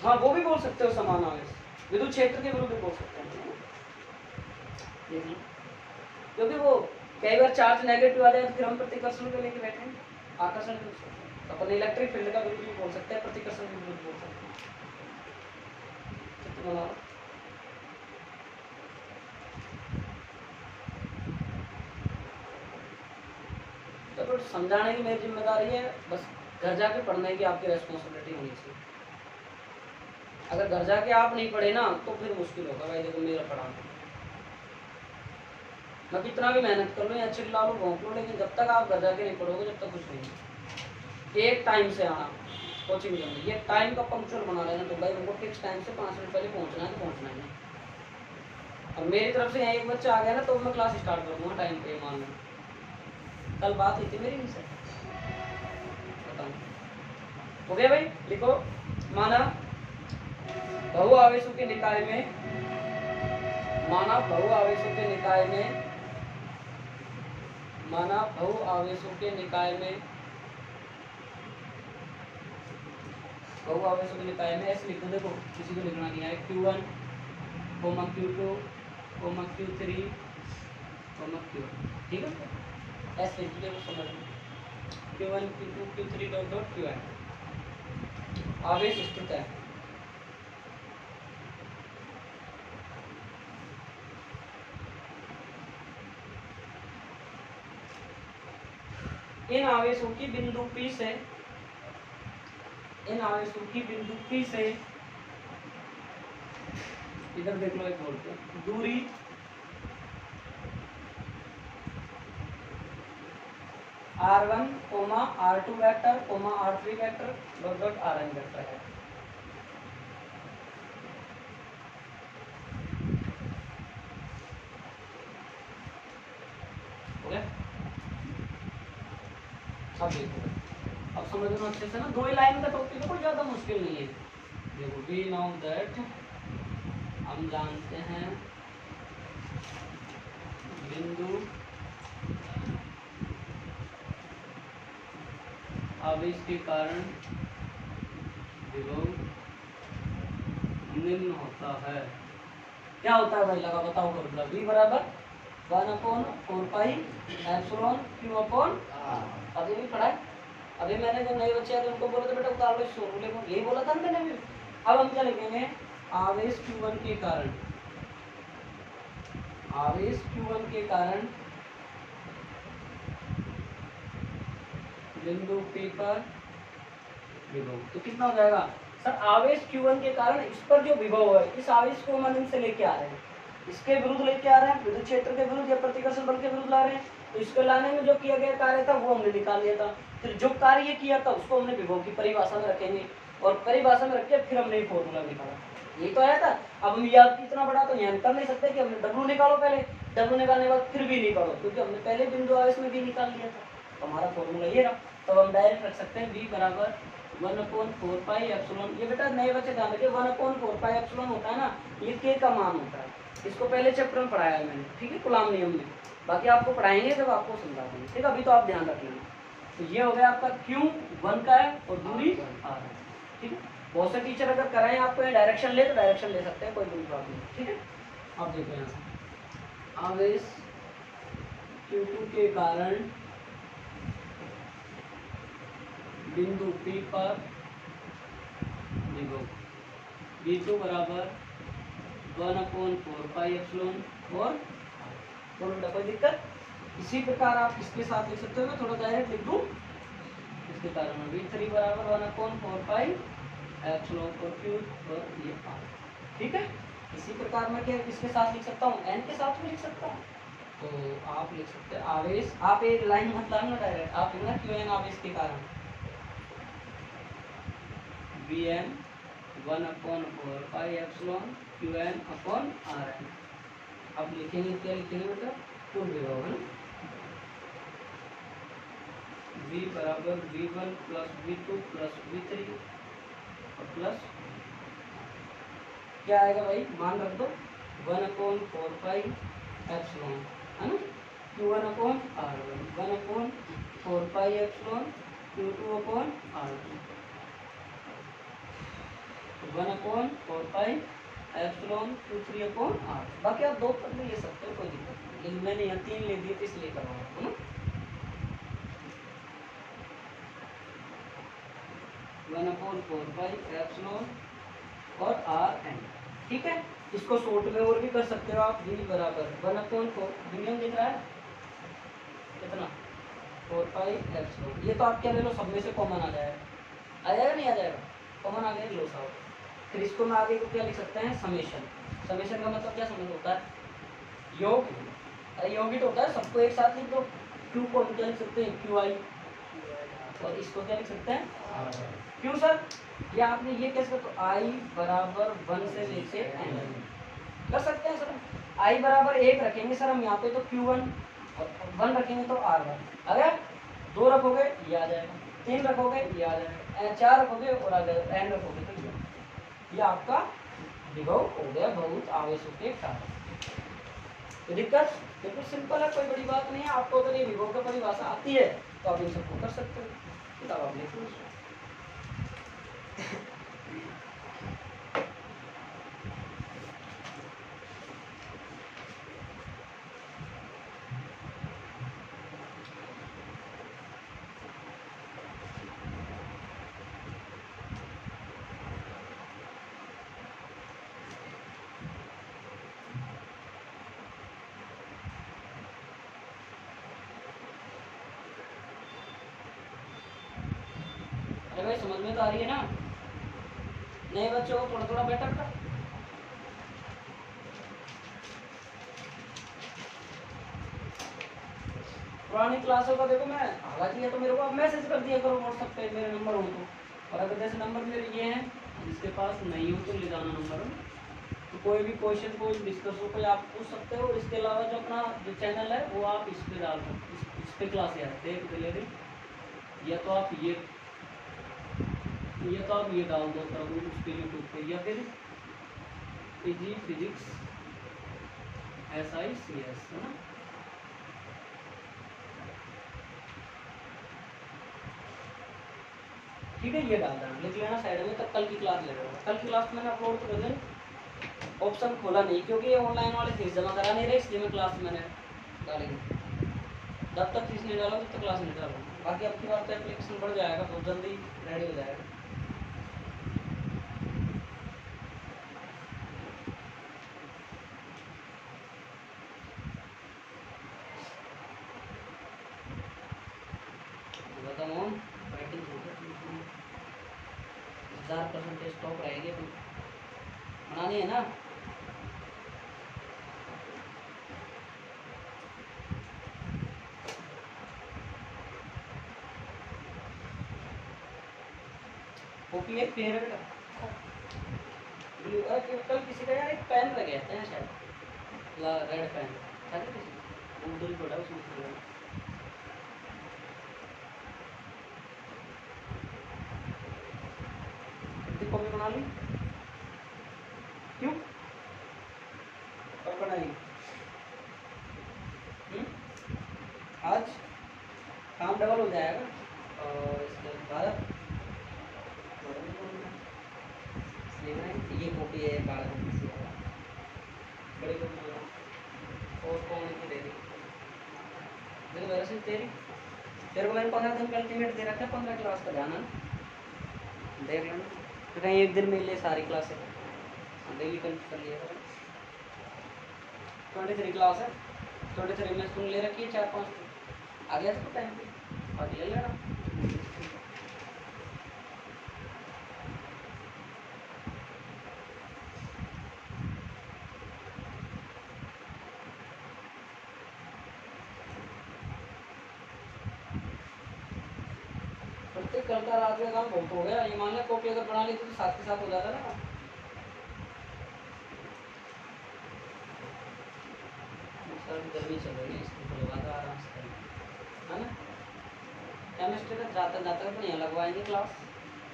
हाँ, वो भी बोल सकते हो, समान आवेश विद्युत क्षेत्र के विरुद्ध बोल सकते हैं। देख लो, क्योंकि वो कई बार चार्ज नेगेटिव आ जाए तो फिर हम प्रतिकर्षण को लेके बैठे हैं, आकर्षण भी बोल सकते हैं, अपन इलेक्ट्रिक फील्ड का विरुद्ध भी बोल सकते हैं, प्रतिकर्षण के विरुद्ध बोल सकते हैं। चित्र बनाओ। तो समझाने की मेरी जिम्मेदारी है, बस घर जाके पढ़ने की आपकी रेस्पॉन्सिबिलिटी होनी चाहिए। अगर घर जाके आप नहीं पढ़े ना तो फिर मुश्किल होगा। भाई देखो मेरा पढ़ा, मैं कितना भी मेहनत कर लूँ या चिल्ला लूँ भोंक लूँ, लेकिन जब तक आप घर जाके नहीं पढ़ोगे जब तक कुछ नहीं। एक टाइम से आना कोचिंग के अंदर, ये टाइम का पंक्चुअल बना लेना। तो भाई उनको फिक्स टाइम से 5 मिनट पहले पहुँचना है तो पहुँचना ही है। अब मेरी तरफ से एक बच्चा आ गया ना तो मैं क्लास स्टार्ट कर दूँगा टाइम पे। मान लो कल बात हुई थी मेरी इनसे, बताऊँ हो गया भाई। लिखो, माना बहु आवेशों के निकाय में, माना बहु आवेशों के निकाय में, माना बहु आवेशों के निकाय में, बहु आवेशों के निकाय में ऐसे लिखो। देखो किसी को लिखना नहीं है, Q1, Q2, Q3, Q, ठीक है, ऐसे लिख लीजिए, समझ लो। Q1, Q2, Q3 dot Qn आवेश स्थित है। इन आवेशों की बिंदु P से, इन आवेशों की बिंदु P से, इधर देख लो एक बोलते हैं, दूरी R1, R2 vector, R3 vector dot Rn vector है। हो गया? अब देखो, अब समझ लो अच्छे से ना, 2 ही लाइन का टॉपिक है, कोई ज्यादा मुश्किल नहीं है। देखो, वी नाउ दैट, हम जानते हैं बिंदु आवेश के कारण विभव निम्न होता है। क्या होता है भाई, लगा बताओ फॉर्मूला। V बराबर 1/4 pi epsilon Q upon R। अभी भी पढ़ा है, अभी मैंने जब नए बच्चे आए तो उनको बोला था बेटा उतार लो इस फॉर्मूले को, यही बोला था ना मैंने भी। अब हम क्या लिखेंगे, आवेश Q1 के कारण, आवेश Q1 के कारण बिंदु P पर विभव। तो कितना हो जाएगा सर, आवेश Q1 के कारण इस पर जो विभव है, इस आवेश को हम अनंत से लेके आ रहे हैं, इसके विरुद्ध लेके आ रहे हैं, विद्युत क्षेत्र के विरुद्ध या प्रतिकर्षण बल के विरुद्ध ला रहे हैं। तो इसको लाने में जो किया गया कार्य था वो हमने निकाल लिया था। फिर जो कार्य किया था उसको हमने विभव की परिभाषा में रखेंगे, और परिभाषा में रख के फिर हमने फॉर्मूला निकाला। यही तो आया था। अब हम याद इतना बड़ा तो यहाँ कर नहीं सकते कि हमने डब्लू निकालो पहले, डब्लू निकालने के बाद फिर भी निकालो, क्योंकि हमने पहले बिंदु आवेश में भी निकाल लिया था। तो हमारा फॉर्मूला ये रहा। तो हम डायरेक्ट रख सकते हैं V बराबर 1/4 पाई एप्सिलॉन। ये बेटा नए बच्चे ध्यान रखिए, 1/4 पाई एप्सिलॉन होता है ना, ये K का मान होता है। इसको पहले चैप्टर में पढ़ाया है मैंने, ठीक है, कूलॉम नियम में। बाकी आपको पढ़ाएंगे जब आपको समझा देंगे, ठीक है। अभी तो आप ध्यान रख लेना। तो ये हो गया आपका Q1 का है और दूरी R है, ठीक है। बहुत से टीचर अगर कराएं आपको ये डायरेक्शन ले तो डायरेक्शन ले सकते हैं, कोई भी प्रॉब्लम नहीं, ठीक है। अब देखो यहाँ से आवेश Q2 के कारण बिंदु P पर विभव V2 बराबर 1/4 पाई एप्सिलॉन और कोई दिक्कत। इसी प्रकार आप इसके साथ लिख सकते हो, मैं थोड़ा डायरेक्ट लिख दूं इसके कारण V3 बराबर 1/4 पाई एप्सिलॉन और Q और ये R, ठीक है। इसी प्रकार मैं क्या किसके साथ लिख सकता हूँ, N के साथ भी लिख सकता हूँ। तो आप लिख सकते हैं आवेश, आप एक लाइन मत लाना डायरेक्ट, आप लिखना Qn आवेश के कारण Vn 1/4 pi epsilon Qn upon Rn। अब लिखेंगे क्या लिखेंगे बेटा, कुल विभव है v बराबर v1 plus v2 plus v3 और प्लस क्या आएगा भाई, मान रख दो 1/4 पाई एप्सिलॉन, है ना, q1/r1, 1/4 pi epsilon q2/r2, 1/4 pi epsilon q3/r। बाकी आप 2 पद में ले सकते हो, कोई दिक्कत नहीं, लेकिन मैंने यहाँ 3 ले दिए तो इसलिए करवा रहा हूँ ना। 1/4 पाई एप्सिलॉन और r n, ठीक है। इसको शॉर्ट में और भी कर सकते हो आप, v बराबर 1/4 मीडियम दिख रहा है कितना 4 पाई एप्सिलॉन, ये तो आप क्या ले लो, सब में से कॉमन आ जाएगा नहीं आ जाएगा, कॉमन आ गया लो साहब। फिर इसको मैं आगे को क्या लिख सकते हैं, समेशन। समेशन का मतलब क्या समझ होता है, योग। अरे योगित होता है, सबको एक साथ लिख दो। क्यू को हम क्या लिख सकते हैं, क्यू आई, और इसको क्या लिख सकते हैं, क्यों सर, या आपने ये कैसे, तो i बराबर 1 से लेके n कर सकते हैं सर। i बराबर 1 रखेंगे सर हम यहाँ पे, तो q1 और 1 रखेंगे तो r1। अगर 2 रखोगे ये आ जाएगा, 3 रखोगे ये आ जाएगा, 4 रखोगे और आ जाएगा, n रखोगे तो ये आपका विभव हो गया बहुत आवश्यक के कारण। तो दिक्कत बिल्कुल सिंपल है, कोई बड़ी बात नहीं है। आपको अगर ये विभव का परिभाषा आती है तो आप इन सबको कर सकते हो, किताब आप लिख लो। अरे भाई समझ में तो आ रही है ना, नए बच्चों को थोड़ा थोड़ा बेटर कर। पुरानी क्लासों का देखो, मैं हालांकि ये तो मेरे को आप मैसेज कर दिया करो व्हाट्सएप पे, मेरे नंबर हो तो, और अगर जैसे नंबर मेरे ये हैं, जिसके पास नहीं हो तो ले जाना नंबर, तो कोई भी क्वेश्चन कोई डिस्कस हो कोई आप पूछ सकते हो। इसके अलावा जो अपना जो चैनल है वो आप इस पे डाल दो, इस पे क्लास है देख ले रही, या तो आप ये डाल दो प्रभु उस पे यूट्यूब पे, या फिर पीजी फिजिक्स SICS, है ना। ठीक है, ये डाल देना, लिख लेना साइड में, तब कल की क्लास ले लेना। कल की क्लास मैंने अपलोड कर दें, ऑप्शन खोला नहीं क्योंकि ये ऑनलाइन वाले फीस जमा करा नहीं रहे, इसलिए मैं क्लास मैंने डाली। जब तक फीस नहीं डालो तब तक क्लास नहीं डालो। बाकी अब की बार तो एप्लीकेशन बढ़ जाएगा, बहुत जल्दी रेडी हो जाएगा। बताओ 1000% स्टॉक रहेगी, बनानी है ना। कॉपी एक फेवरेट का ब्लू, कल किसी का यार एक पेन रह गया था शायद, रेड पेन था ना किसी, वो उधर ही पड़ा उसमें से लगा। कितनी कॉपी बना ली, क्यों कब बनाई, आज काम डबल हो जाएगा, और इसके बाद ये कॉपी है 12 कॉपी से बड़ी कॉपी और कौन की दे दी मेरे वैसे तेरी, तेरे को मैंने 15 दिन का अल्टीमेट दे रखा है, 15 क्लास का जाना देख लेना, तो कहीं एक दिन में ले सारी क्लासें डेली कंप्लीट कर लिया। 23 क्लास है, 23 में तुम ले रखी है 4-5 आ गया था टाइम पे, और ले लेना। प्रत्येक कल का रात का काम बहुत हो गया, ये मान लिया कॉपी अगर बना ली तो साथ के साथ हो जाता ना। सर गर्मी चल रही है, इसको खुलवा दो आराम से, है ना। केमिस्ट्री का जाता जाता तो नहीं लगवाएंगे क्लास,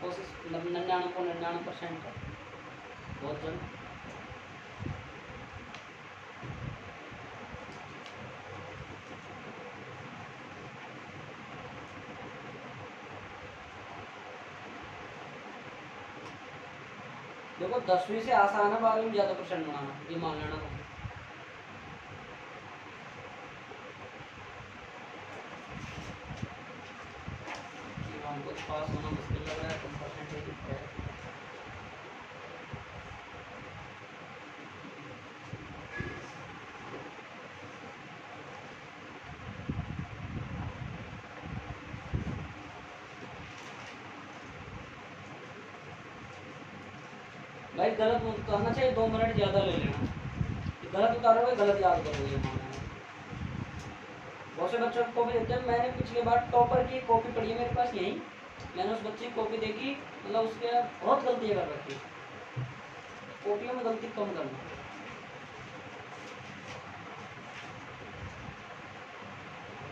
कोशिश 99.99% है बहुत जल्द। देखो 10वीं से आसान है, 12वीं में ज़्यादा परसेंट बनाना, ये मान लेना तुम। हमको पास होना मुश्किल लग रहा है, कम परसेंटेज है। भाई गलत उतारना चाहिए, 2 मिनट ज़्यादा ले लेना, गलत उतारोगे गलत याद करोगे। बहुत से बच्चों को कॉपी देते हैं, मैंने पिछले बार टॉपर की कॉपी पढ़ी है मेरे पास यहीं, मैंने उस बच्चे की कॉपी देखी, मतलब उसके बहुत गलतियाँ कर रखी, कॉपियों में गलती कम करना।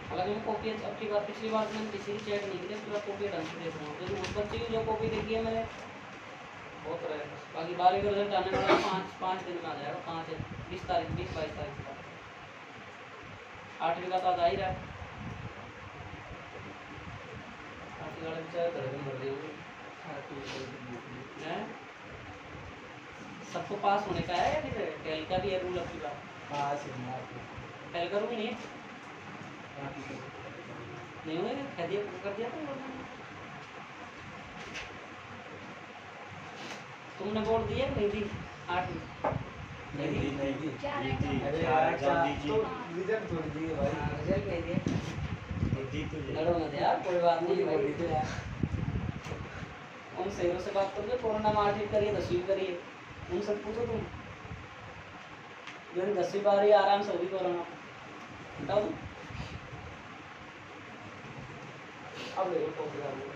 हालांकि मैं कॉपी अपनी बार पिछली बार मैंने किसी की चेक नहीं की, पूरा कॉपी ढंग से देख रहा हूँ, क्योंकि उस बच्चे की जो कॉपी देखी है मैंने बहुत रहे। बाकी 12वीं का रिजल्ट आने वाला 5 दिन में आ जाएगा, 20 तारीख 22 तारीख का। 8वीं का तो आ ही रहा है, 8वीं वाले बेचारे घर में भर दिए हैं। सबको पास होने का है या फिर टेल का भी है रूल अपनी बात? पास है, टेल का रूल नहीं है, नहीं हुए कर दिया था तुमने बोल दिया नहीं दी 8वीं? नहीं दी क्या रैंक है? अरे यार तो रिजल्ट छोड़ दिए भाई, रिजल्ट नहीं दिए, दी तो लड़ो मत यार, कोई बात नहीं भाई। तो यार उन शेरों से बात करोगे, कोरोना में 8वीं करिए 10वीं करिए, उनसे पूछो तुम, जो 10वीं 12वीं आराम से होगी कोरोना, बताओ तुम। अब देखो टॉपिक आ गया,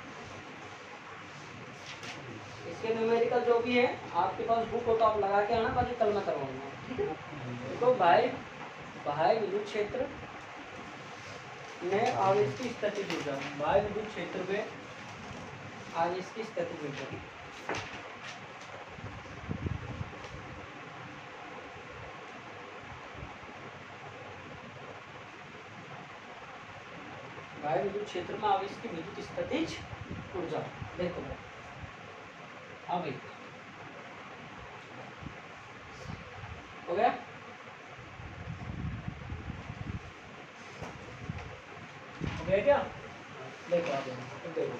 इसके न्यूमेरिकल जो भी है आपके पास बुक हो तो आप लगा के आना, बाकी कल मैं करवाऊंगा, ठीक है। तो बाह्य विद्युत क्षेत्र में आवेश की स्थितिज ऊर्जा, बाह्य विद्युत क्षेत्र में आवेश की स्थितिज ऊर्जा, बाह्य विद्युत क्षेत्र में आवेश की विद्युत स्थितिज ऊर्जा। देखो हाँ भाई हो गया, हो गया क्या? देखो आप देखो,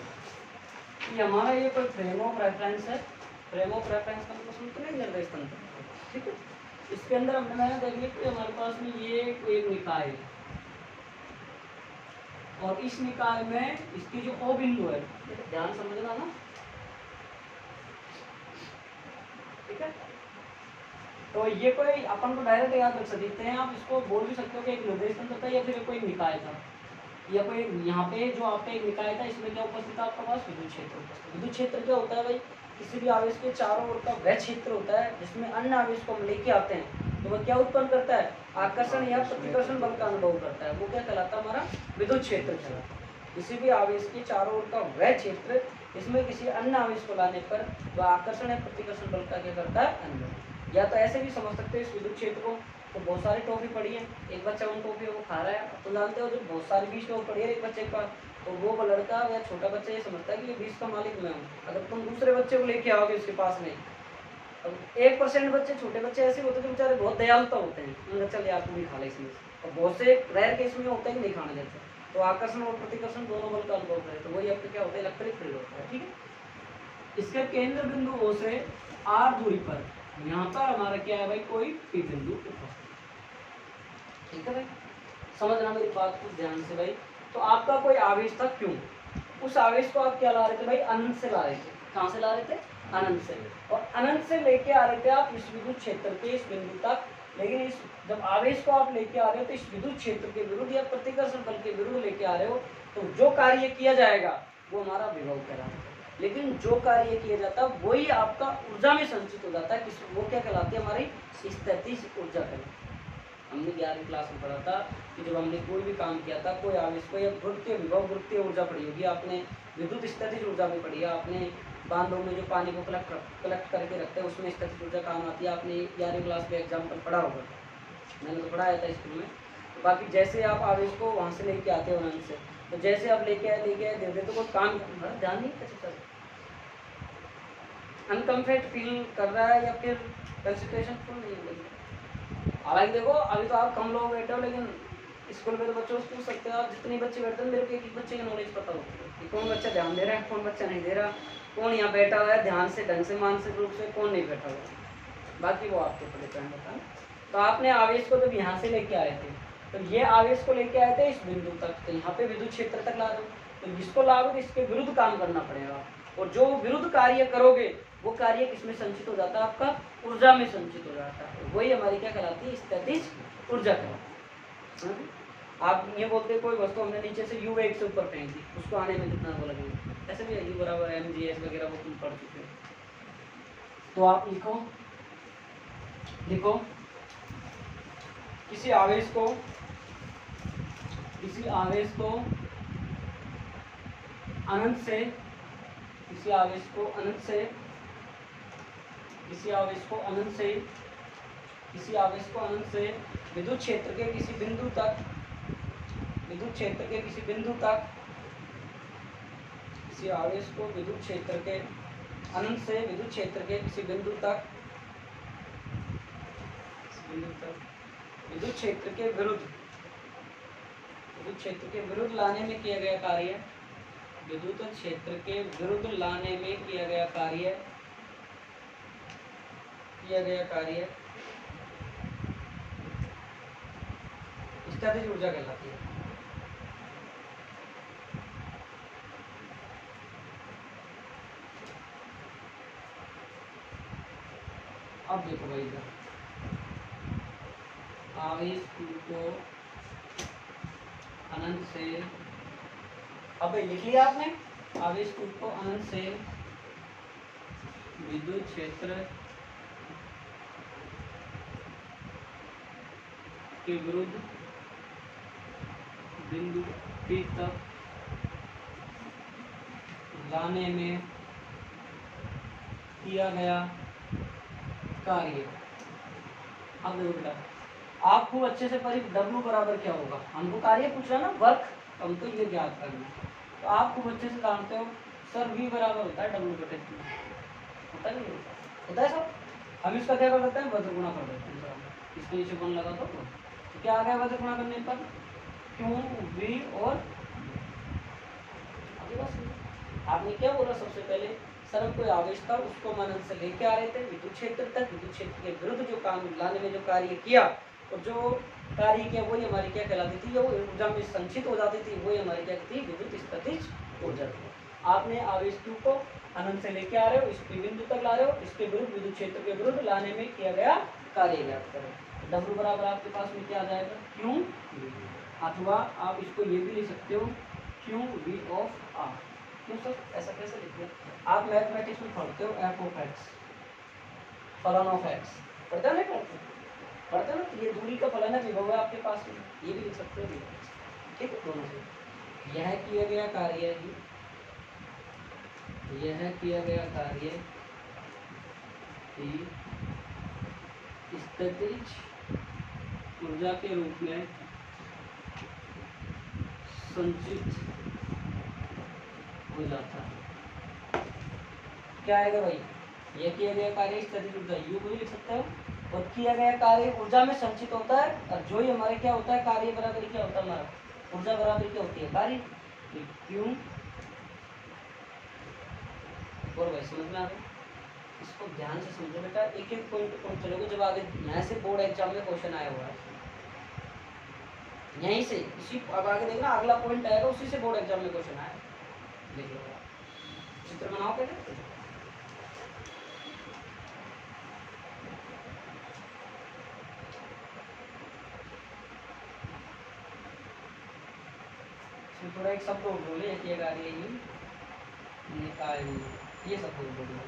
ये हमारा ये कोई फ्रेम ऑफ रेफरेंस है, फ्रेम ऑफ रेफरेंस का मतलब सुनते नहीं, निर्देश तंत्र, ठीक है। इसके अंदर मैंने देख लिया कि हमारे पास में ये एक निकाय है, और इस निकाय में इसकी जो ओ बिंदु है, ध्यान समझना ना, ठीक है। तो ये कोई अपन को डायरेक्ट याद रख सकते हैं, आप इसको बोल भी सकते हो कि एक निर्देश तंत्र था या फिर कोई निकाय था, या कोई यहाँ पे जो आपका एक निकाय था, इसमें क्या उपस्थित था आपके पास? विद्युत क्षेत्र उपस्थित। विद्युत क्षेत्र क्या होता है भाई? किसी भी आवेश के चारों ओर का वह क्षेत्र होता है जिसमें अन्य आवेश को हम लेके आते हैं, तो वह क्या उत्पन्न करता है? आकर्षण या प्रतिकर्षण बल का अनुभव करता है, वो क्या कहलाता है? हमारा विद्युत क्षेत्र कहलाता है। किसी भी आवेश के चारों ओर का वह क्षेत्र इसमें किसी अन्य आवेश को लाने पर वह आकर्षण या प्रतिकर्षण बल का क्या करता है? अनुभव। या तो ऐसे भी समझ सकते हैं इस विद्युत क्षेत्र को, तो बहुत सारी टॉफी पड़ी है, एक बच्चा उन टॉफियों को खा रहा है, तो जानते हो जब बहुत सारी 20 टॉफी पड़ी है एक बच्चे के पास, तो वो लड़का या छोटा बच्चा ये समझता है कि ये 20 का मालिक मैं हूँ। अगर तुम दूसरे बच्चे को लेके आओगे उसके पास में, अब 1% बच्चे, छोटे बच्चे ऐसे होते हैं जो बेचारे बहुत दयालुता होते हैं, उन्होंने चल यार तू भी खा ले इसमें, और बहुत से रेयर केस में होता है कि नहीं खाने देते, तो आकर्षण और प्रतिकर्षण दोनों बल का अनुभव करें, तो वही आपका क्या होता है? इलेक्ट्रिक फील्ड होता है, ठीक है। इसके केंद्र बिंदु O से r दूरी पर यहाँ पर हमारा क्या है भाई? कोई P बिंदु उपस्थित, ठीक है भाई। समझना मेरी बात को ध्यान से भाई। तो आपका कोई आवेश था, क्यों? उस आवेश को आप क्या ला रहे थे भाई? अनंत से ला रहे थे। कहाँ से ला रहे थे? अनंत से। और अनंत से लेके आ रहे थे आप इस विद्युत क्षेत्र के इस बिंदु तक, लेकिन इस जब आवेश को आप लेके आ रहे हो तो इस विद्युत क्षेत्र के विरुद्ध या प्रतिकर्षण बल के विरुद्ध लेके आ रहे हो, तो जो कार्य किया जाएगा वो हमारा विभव कहलाता है। लेकिन जो कार्य किया जाता है वही आपका ऊर्जा में संचित हो जाता है, किस वो क्या कहलाती है? हमारी स्थितिज ऊर्जा कहलाती है। हमने 11वीं क्लास में पढ़ा था कि जब हमने कोई भी काम किया था, कोई आवेश को या वृत्तीय विभव, वृत्तीय ऊर्जा पढ़ी होगी आपने, विद्युत स्थितिज ऊर्जा भी पढ़ी है आपने, बांधों में जो पानी को कलेक्ट करके रखते हैं उसमें स्थितिज ऊर्जा काम आती है, आपने 11वीं क्लास में एग्जाम्पल पढ़ा होगा, मैंने तो पढ़ाया था स्कूल में। तो बाकी जैसे आप आवेश को वहाँ से लेके आते हो अनंत से, तो जैसे आप लेके आए दे दे तो कोई काम ध्यान नहीं कैसे अनकम्फर्ट फील कर रहा है या फिर कंसंट्रेशन फुल नहीं है। हालांकि देखो अभी तो आप कम लोग बैठे हो, लेकिन स्कूल में तो बच्चों से पूछ सकते हो आप, जितने बच्चे बैठते हैं मेरे को एक एक बच्चे की नॉलेज पता होती है कि कौन बच्चा ध्यान दे रहा है, कौन बच्चा नहीं दे रहा, कौन यहाँ बैठा हुआ है ध्यान से ढंग से मानसिक रूप से, कौन नहीं बैठा हुआ। बाकी वो आपके ऊपर डिपेंड होता है। तो आपने आवेश को जब यहाँ से लेके आए थे, तो ये आवेश को लेके आए थे इस बिंदु तक, तो यहाँ पे विद्युत क्षेत्र तक ला दो, तो जिसको लागू इसके विरुद्ध काम करना पड़ेगा, और जो विरुद्ध कार्य करोगे वो कार्य किसमें संचित हो जाता है, आपका ऊर्जा में संचित हो जाता है, वही हमारी क्या कहलाती है, स्थितिज ऊर्जा कहलाती है। आप ये बोलते कोई वस्तु हमने नीचे से u वेग से ऊपर फेंक दी, उसको आने में कितना वो लगेगा, ऐसे भी u बराबर mgs वगैरह वो तुम पढ़ चुके हो। तो आप लिखो किसी आवेश को अनंत से, किसी आवेश को अनंत से, किसी आवेश को अनंत से, किसी आवेश को अनंत से विद्युत क्षेत्र के किसी बिंदु तक, विद्युत क्षेत्र के किसी बिंदु तक, किसी आवेश को विद्युत क्षेत्र के अनंत से विद्युत क्षेत्र के किसी बिंदु तक, विद्युत क्षेत्र के विरुद्ध, विद्युत क्षेत्र के विरुद्ध लाने में किया गया कार्य, विद्युत क्षेत्र के विरुद्ध लाने में किया गया कार्य, स्थितिज ऊर्जा कहलाती है। अब देखो भाई इधर आवेश को अनंत से, अब लिख लिया आपने, आवेश को अनंत से विद्युत क्षेत्र के विरुद्ध बिंदु P तक लाने में किया गया कार्य। अब देखो बेटा, आप खूब अच्छे से पढ़ी W बराबर क्या होगा, हमको कार्य पूछ रहा ना, वर्क, हमको ये ज्ञात करना है। तो आप खूब अच्छे से जानते हो सर V बराबर होता है W बटे Q, होता नहीं होता है सब। हम इसका क्या कर देते हैं, वज्र गुणा कर देते हैं, इसके नीचे 1 लगा दो, तो क्या आ गया वज्र गुणा करने पर, Q V और आपने क्या बोला सबसे पहले, सर हम कोई आवेश था उसको हम अनंत से लेके आ रहे थे विद्युत क्षेत्र तक, विद्युत क्षेत्र के विरुद्ध जो काम लाने में जो कार्य किया, और जो कार्य किया वही हमारी क्या कहलाती थी, वो ऊर्जा में संचित हो जाती थी, वही हमारी क्या थी, विद्युत स्थितिज ऊर्जा थी। आपने आवेश Q को अनंत से लेके आ रहे हो, इसके बिंदु तक ला रहे हो, इसके विरुद्ध विद्युत क्षेत्र के विरुद्ध लाने में किया गया कार्य ज्ञात करो। W बराबर आपके पास में क्या आ जाएगा, Q, अथवा आप इसको ये भी लिख सकते हो Q V ऑफ R। क्यों सर ऐसा कैसे लिखते हैं, आप मैथमेटिक्स में पढ़ते हो f ऑफ x, फलन ऑफ x पढ़ते हो, नहीं पढ़ते हो ना, ये दूरी का फलन है, विभव है आपके पास में, ये भी लिख सकते हो, ठीक है, दोनों से। यह किया गया कार्य, यह किया गया कार्य स्थितिज ऊर्जा के रूप में संचित हो जाता है। क्या आएगा भाई, यह किया गया कार्य स्थितिज ऊर्जा यू भी लिख सकते हो, और किया गया कार्य ऊर्जा में संचित होता है, और जो ही हमारे क्या होता है, कार्य बराबर क्या होता है, हमारा ऊर्जा बराबर क्या होती है, कार्य। क्यों, और भाई समझ में आ गया, इसको ध्यान से समझो बेटा, एक एक पॉइंट चलोगे, जब आगे यहाँ से बोर्ड एग्जाम में क्वेश्चन आया हुआ है, यहीं से इसी, अब आगे देखना अगला पॉइंट आएगा, उसी से बोर्ड एग्जाम में क्वेश्चन आया, देख लो चित्र बनाओ पहले। थोड़ा एक शब्द बोले, एक आ रही है निकाय, ये सब बोलो।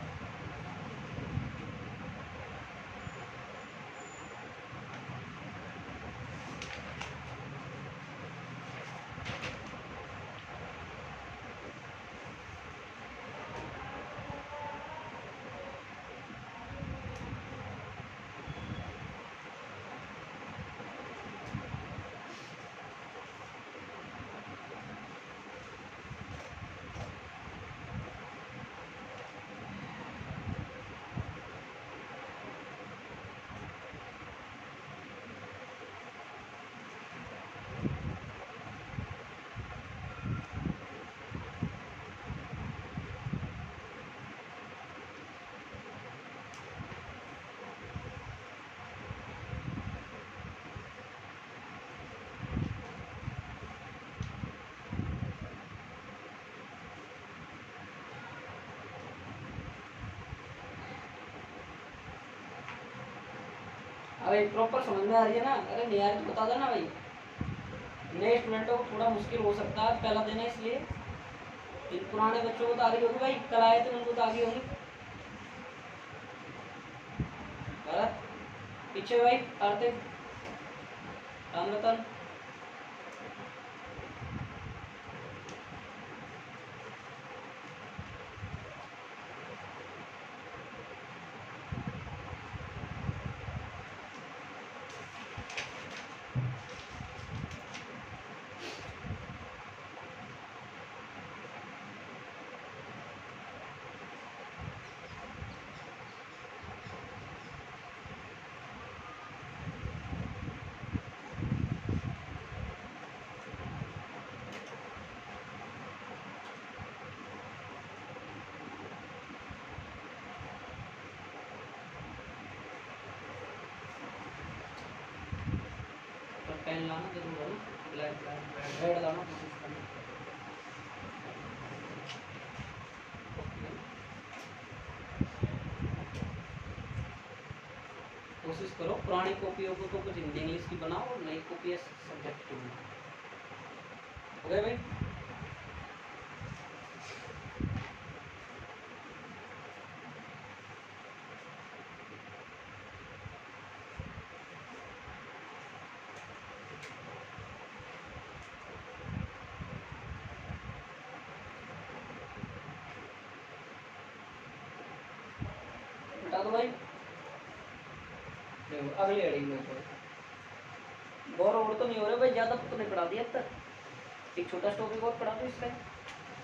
भाई प्रॉपर समझ में आ रही है ना? अरे नहीं यार तो बता देना भाई, नए स्टूडेंटों को थोड़ा मुश्किल हो सकता है पहला दिन है, इसलिए इन पुराने बच्चों को तो आ रही होगी भाई, कल आए थे उनको तो आ गई होगी। भरत पीछे भाई, कार्तिक, रामरतन, पेन लाना जरूर है ना, ब्लैक ब्लैक रेड लाना कोशिश करना। कोशिश करो पुरानी कॉपियों को तो कुछ हिंदी इंग्लिश की बनाओ और नई कॉपी सब्जेक्ट की बनाओ। हो गया भाई? बता दो भाई। देखो अगली हेडिंग में बोर और तो नहीं हो रहे भाई, ज्यादा तो नहीं पढ़ा दिया अब तक। एक छोटा टॉपिक और पढ़ा दो इसका,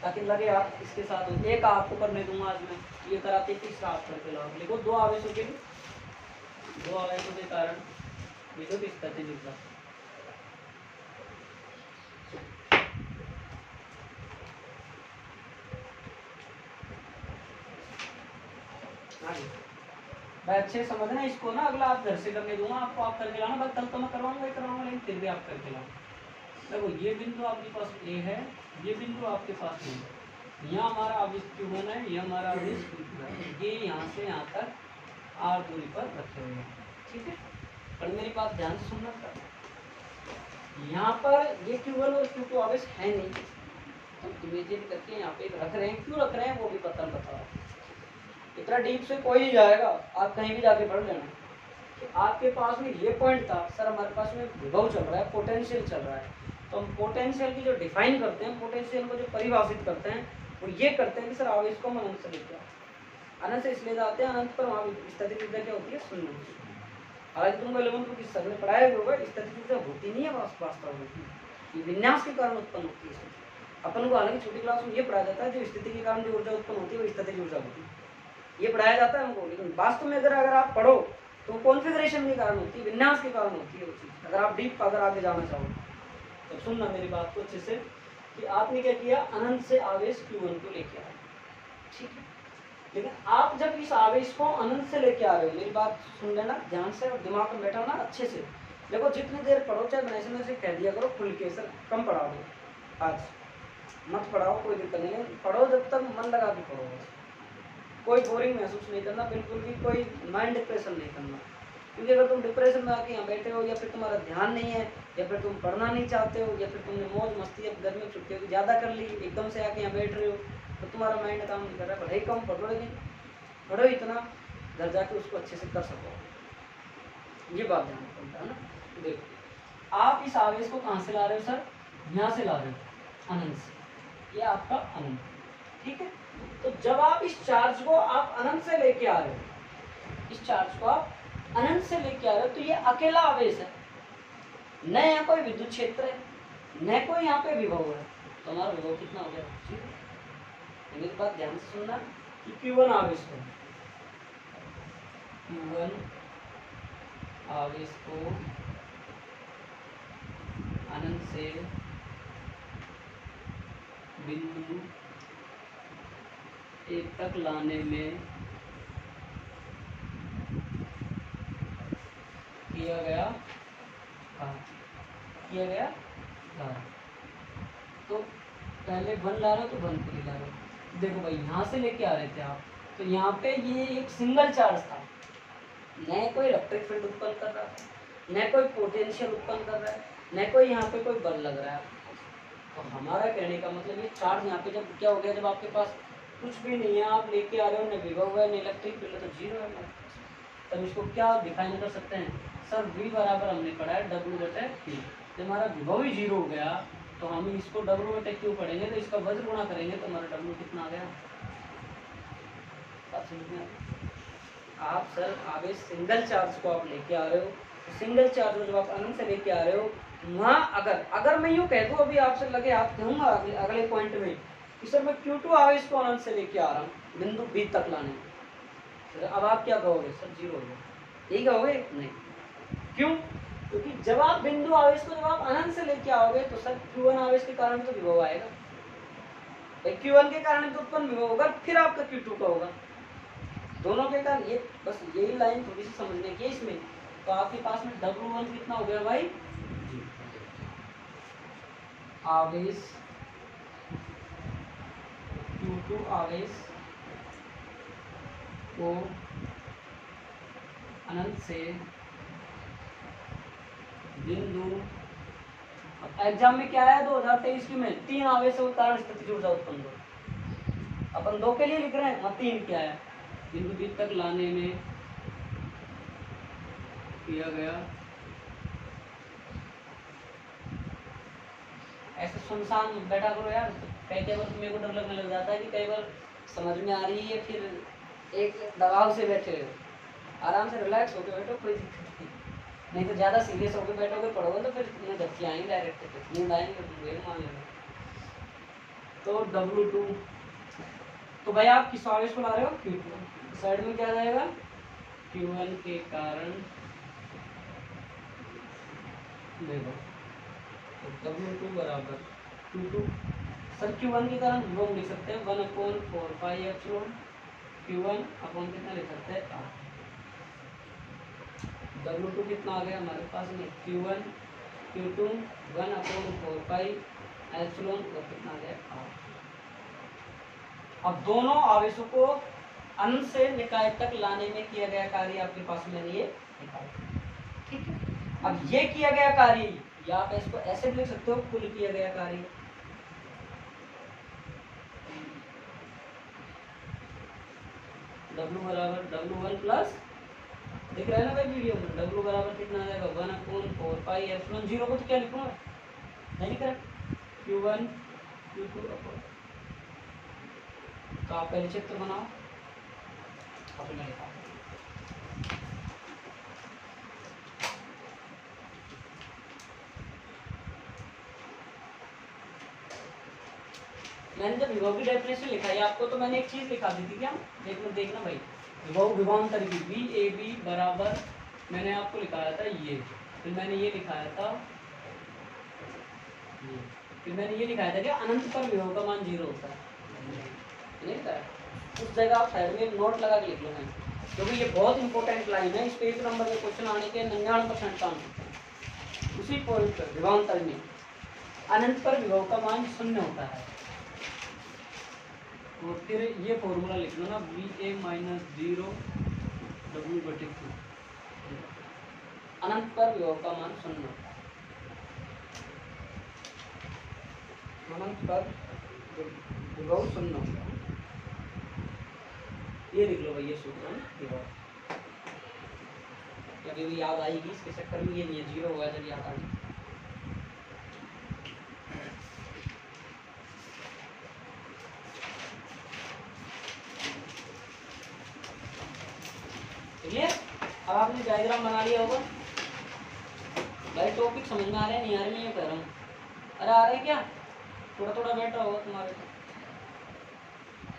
ताकि लगे आप इसके साथ हो। एक आपको करने दूंगा आज मैं, ये कराते तीसरा आप करके लाओ। लिखो दो आवेशों के, दो आवेशों के कारण विद्युत स्थितिज ऊर्जा। भाई अच्छे समझना इसको ना, अगला आप घर से करने दूंगा आपको, आप करके लाना। बस कल तो मैं करवाऊंगा लेकिन फिर भी आप करके लाओ। देखो ये बिंदु आपके पास ए है, ये बिंदु आपके पास बी है, यहाँ हमारा आवेश Q1 है, ये हमारा आवेश Q2 है, ये यहाँ से यहाँ तक r दूरी पर रखे हुए हैं, ठीक है। पर मेरी बात ध्यान से सुनना था, यहाँ पर ये Q1 और Q2 आवेश है नहीं, हम इमेजिन करके यहाँ पे रख रहे हैं। क्यों रख रहे हैं वो भी पता रहा, इतना डीप से कोई नहीं जाएगा, आप कहीं भी जाके पढ़ लेना कि आपके पास में ये पॉइंट था सर, हमारे पास में विभव चल रहा है, पोटेंशियल चल रहा है, तो हम पोटेंशियल की जो डिफाइन करते हैं, पोटेंशियल को जो परिभाषित करते हैं वो ये करते हैं कि सर आवेश को हम अनंत से लेते हैं, अनंत से इसलिए जाते हैं अनंत पर वहाँ स्थितिज ऊर्जा क्या होती है, शून्य। हालांकि तुमको 11th की सर ने पढ़ाया होगा, स्थितिज ऊर्जा होती नहीं है वास्तव में, ये विन्यास के कारण उत्पन्न होती है। अपन को हालांकि छोटी क्लास में ये पढ़ाया जाता है जो स्थिति के कारण जो ऊर्जा उत्पन्न होती है वो स्थितिज ऊर्जा होती है, ये पढ़ाया जाता है हमको। लेकिन वास्तव में अगर आप पढ़ो तो कॉन्फ़िगरेशन के कारण होती है, विन्यास के कारण होती है वो चीज़। अगर आप डीप अगर आगे जाना चाहो तो सुनना मेरी बात को अच्छे से, कि आपने क्या किया, अनंत से आवेश Q1 को लेके आए, ठीक है। लेकिन आप जब इस आवेश को अनंत से लेके आ रहे हो, मेरी बात सुन लेना ध्यान से और दिमाग में बैठा ना अच्छे से। देखो जितनी देर पढ़ो, चाहे मैंने से कह दिया करो खुल के, सर कम पढ़ा दो, आज मत पढ़ाओ कोई दिक्कत नहीं, पढ़ो जब तक मन लगा के पढ़ो, कोई बोरिंग महसूस नहीं करना, बिल्कुल भी कोई माइंड डिप्रेशन नहीं करना। क्योंकि अगर तुम डिप्रेशन में आके यहाँ बैठे हो, या फिर तुम्हारा ध्यान नहीं है, या फिर तुम पढ़ना नहीं चाहते हो, या फिर तुमने मौज मस्ती अब गर्मी छुट्टियों की ज़्यादा कर ली, एकदम से आके यहाँ बैठ रहे हो, तो तुम्हारा माइंड काम नहीं कर रहा है। पढ़ाई कम पढ़ो, लेकिन पढ़ो इतना घर जाके उसको अच्छे से कर सको, ये बात ध्यान रखना है ना। देखो आप इस आवेश को कहाँ से ला रहे हो सर, यहाँ से ला रहे हो अनंत से, ये आपका अनंत, ठीक है। तो जब आप इस चार्ज को आप अनंत से लेके आ रहे हो, इस चार्ज को आप अनंत से लेके आ रहे हो, तो ये अकेला आवेश है, न यहाँ कोई विद्युत क्षेत्र है, न कोई यहाँ पे विभव है, तो हमारा विभव कितना हो गया, ठीक है। मेरी बात ध्यान से सुनना कि Q1 आवेश को, Q1 आवेश को अनंत से बिंदु एक तक लाने में किया गया तो पहले 1 ला रहे हो तो 1 को ला रहे हो। देखो भाई यहाँ से लेके आ रहे थे आप, तो यहाँ पे ये एक सिंगल चार्ज था, न कोई इलेक्ट्रिक फील्ड उत्पन्न कर रहा है, न कोई पोटेंशियल उत्पन्न कर रहा है, न कोई यहाँ पे कोई बल लग रहा है। तो हमारा कहने का मतलब ये चार्ज यहाँ पे जब क्या हो गया, जब आपके पास कुछ भी नहीं है, आप लेके आ रहे हो, न विभव है न इलेक्ट्रिक फील्ड, तो जीरो है हमारे पास। तब इसको क्या डिफाइन कर सकते हैं सर, V बराबर हमने पढ़ा है W/Q। जब हमारा विभव ही जीरो हो गया तो हम इसको W/Q पढ़ेंगे, तो इसका वज्र गुणा करेंगे तो हमारा W कितना आ गया। बात समझ में आ गई? आप सर आगे सिंगल चार्ज को आप लेके आ रहे हो, तो सिंगल चार्ज को जब आप अनंत से लेके आ रहे हो, वहाँ अगर मैं यूँ कह दूँ, अभी आपसे लगे हाथ कहूँगा अगले पॉइंट में कि सर मैं Q2 आवेश को अनंत से लेके आ रहा हूँ बिंदु B तक लाने में, तो अब आप क्या कहोगे सर, जीरो हो गया, यही कहोगे? नहीं, क्यों? क्योंकि जब आप बिंदु आवेश को जब आप अनंत से लेके आओगे तो सर Q1 आवेश के कारण तो विभव आएगा, Q1 के कारण तो उत्पन्न विभव होगा, फिर आपका Q2 का होगा, दोनों के कारण। ये बस यही लाइन थोड़ी सी समझने की है इसमें। तो आपके पास में W1 कितना हो गया भाई, आवेश Q2 आवेश को अनंत से बिंदु, एग्जाम में क्या है 2023 की में 3 आवेशों के कारण स्थितिज ऊर्जा उत्पन्न हो, अपन 2 के लिए लिख रहे हैं, वहाँ 3 क्या है, बिंदु B तक लाने में किया गया। ऐसे सुनसान बैठा करो यार, कई बार मेरे को डर लगने लग जाता है कि कई बार समझ में आ रही है, फिर एक दबाव से बैठे हो, आराम से रिलैक्स होकर बैठो, कोई दिक्कत नहीं तो ज़्यादा सीरियस होकर बैठोगे पढ़ोगे तो फिर तुम्हें झटके आएंगे, डायरेक्ट नींद आएंगे, तुम मान लेना। तो W2, तो भाई आप किस आवेश को ला रहे हो, Q2, साइड में क्या जाएगा, Q1 के कारण देखो, तो W2 बराबर Q2, सर Q1 के कारण हम लिख सकते हैं 1/4πε, Q1 अपॉन कितना लिख सकते हैं R। W2 कितना आ गया हमारे पास में, Q1 Q2 1/4πε और कितना आ गया R। अब दोनों आवेशों को अनंत से निकाय तक लाने में किया गया कार्य आपके पास में ये निकाय, ठीक है। अब ये किया गया कार्य, या आप इसको ऐसे भी लिख सकते हो, कुल किया गया कार्य, W बराबर W1 प्लस, दिख रहा है ना भाई वीडियो में, W बराबर कितना आ जाएगा 1/4πε, जीरो को तो क्या लिखूंगा, नहीं लिख रहा, Q1 Q2 अपॉन, तो आप पहले चित्र बनाओ, अब मैं लिखा मैंने जब विभव की डेफिनेशन लिखा है आपको, तो मैंने एक चीज लिखा दी थी क्या, देखना भाई, विभवांतर की VAB बराबर मैंने आपको लिखाया था ये, फिर मैंने ये लिखाया था ये, फिर मैंने ये लिखाया था कि अनंत पर विभव का मान 0 होता है, नहीं था उस जगह आप साइड में नोट लगा के लिख लो, क्योंकि ये बहुत इंपॉर्टेंट लाइन है, इस पे एक नंबर में क्वेश्चन आने के 99% चांस उसी पॉइंट पर, विभवांतर में अनंत पर विभव का मान 0 होता है। तो फिर ये फॉर्मूला लिख लो ना, VA - 0 W/Q, अनंत पर विभव का मान 0 होता है, अनंत पर विभव 0 होता है, ये लिख लो भाई, ये सूत्र है विभव, कभी भी याद आएगी, इसके चक्कर में ये नहीं है 0 होगा जब याद आएगी। क्लियर? अब आपने डायग्राम बना लिया होगा भाई, टॉपिक समझ में आ रहे हैं नहीं आ रहे, मैं ये कह रहा हूँ, अरे आ रहे हैं क्या, थोड़ा थोड़ा बैठा होगा तुम्हारे,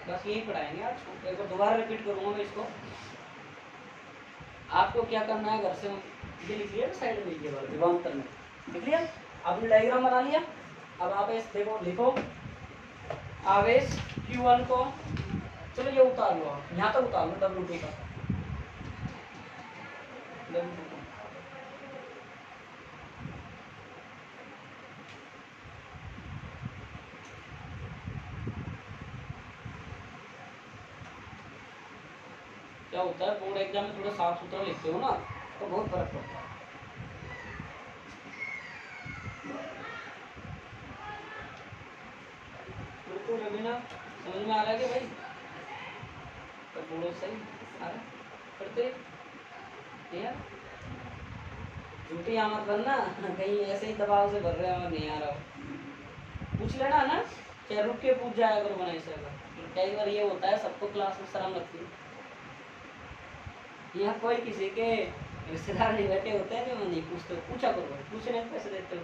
बस यही पढ़ाएंगे आज, एक बार दोबारा रिपीट करूंगा मैं इसको, आपको क्या करना है घर से, ये लिख लिया साइड में, ये वाला विभवांतर में लिख लिया, आपने डायग्राम बना लिया। अब आप इस देखो, लिखो आवेश Q1 को, चलो ये उतार लो, आप यहाँ तक उतार लो W2 का, क्या होता है, बोर्ड एग्जाम में थोड़ा साफ सुथरा लिखते हो ना तो बहुत फर्क पड़ता है। बिल्कुल रवीना, समझ में आ रहा है कि भाई तो बोलो सही आ रहा है? करते यार झूठी आमद बनना, कहीं ऐसे ही दबाव से भर रहे हो नहीं आ रहा हो। पूछ लेना ना, क्या रुक के पूछ जाया करो बनाई से। कई बार ये होता है सबको क्लास में शर्म लगती है, यहाँ कोई किसी के रिश्तेदार नहीं बैठे होते हैं जो नहीं पूछते, पूछा करो, पूछने के पैसे देते हो।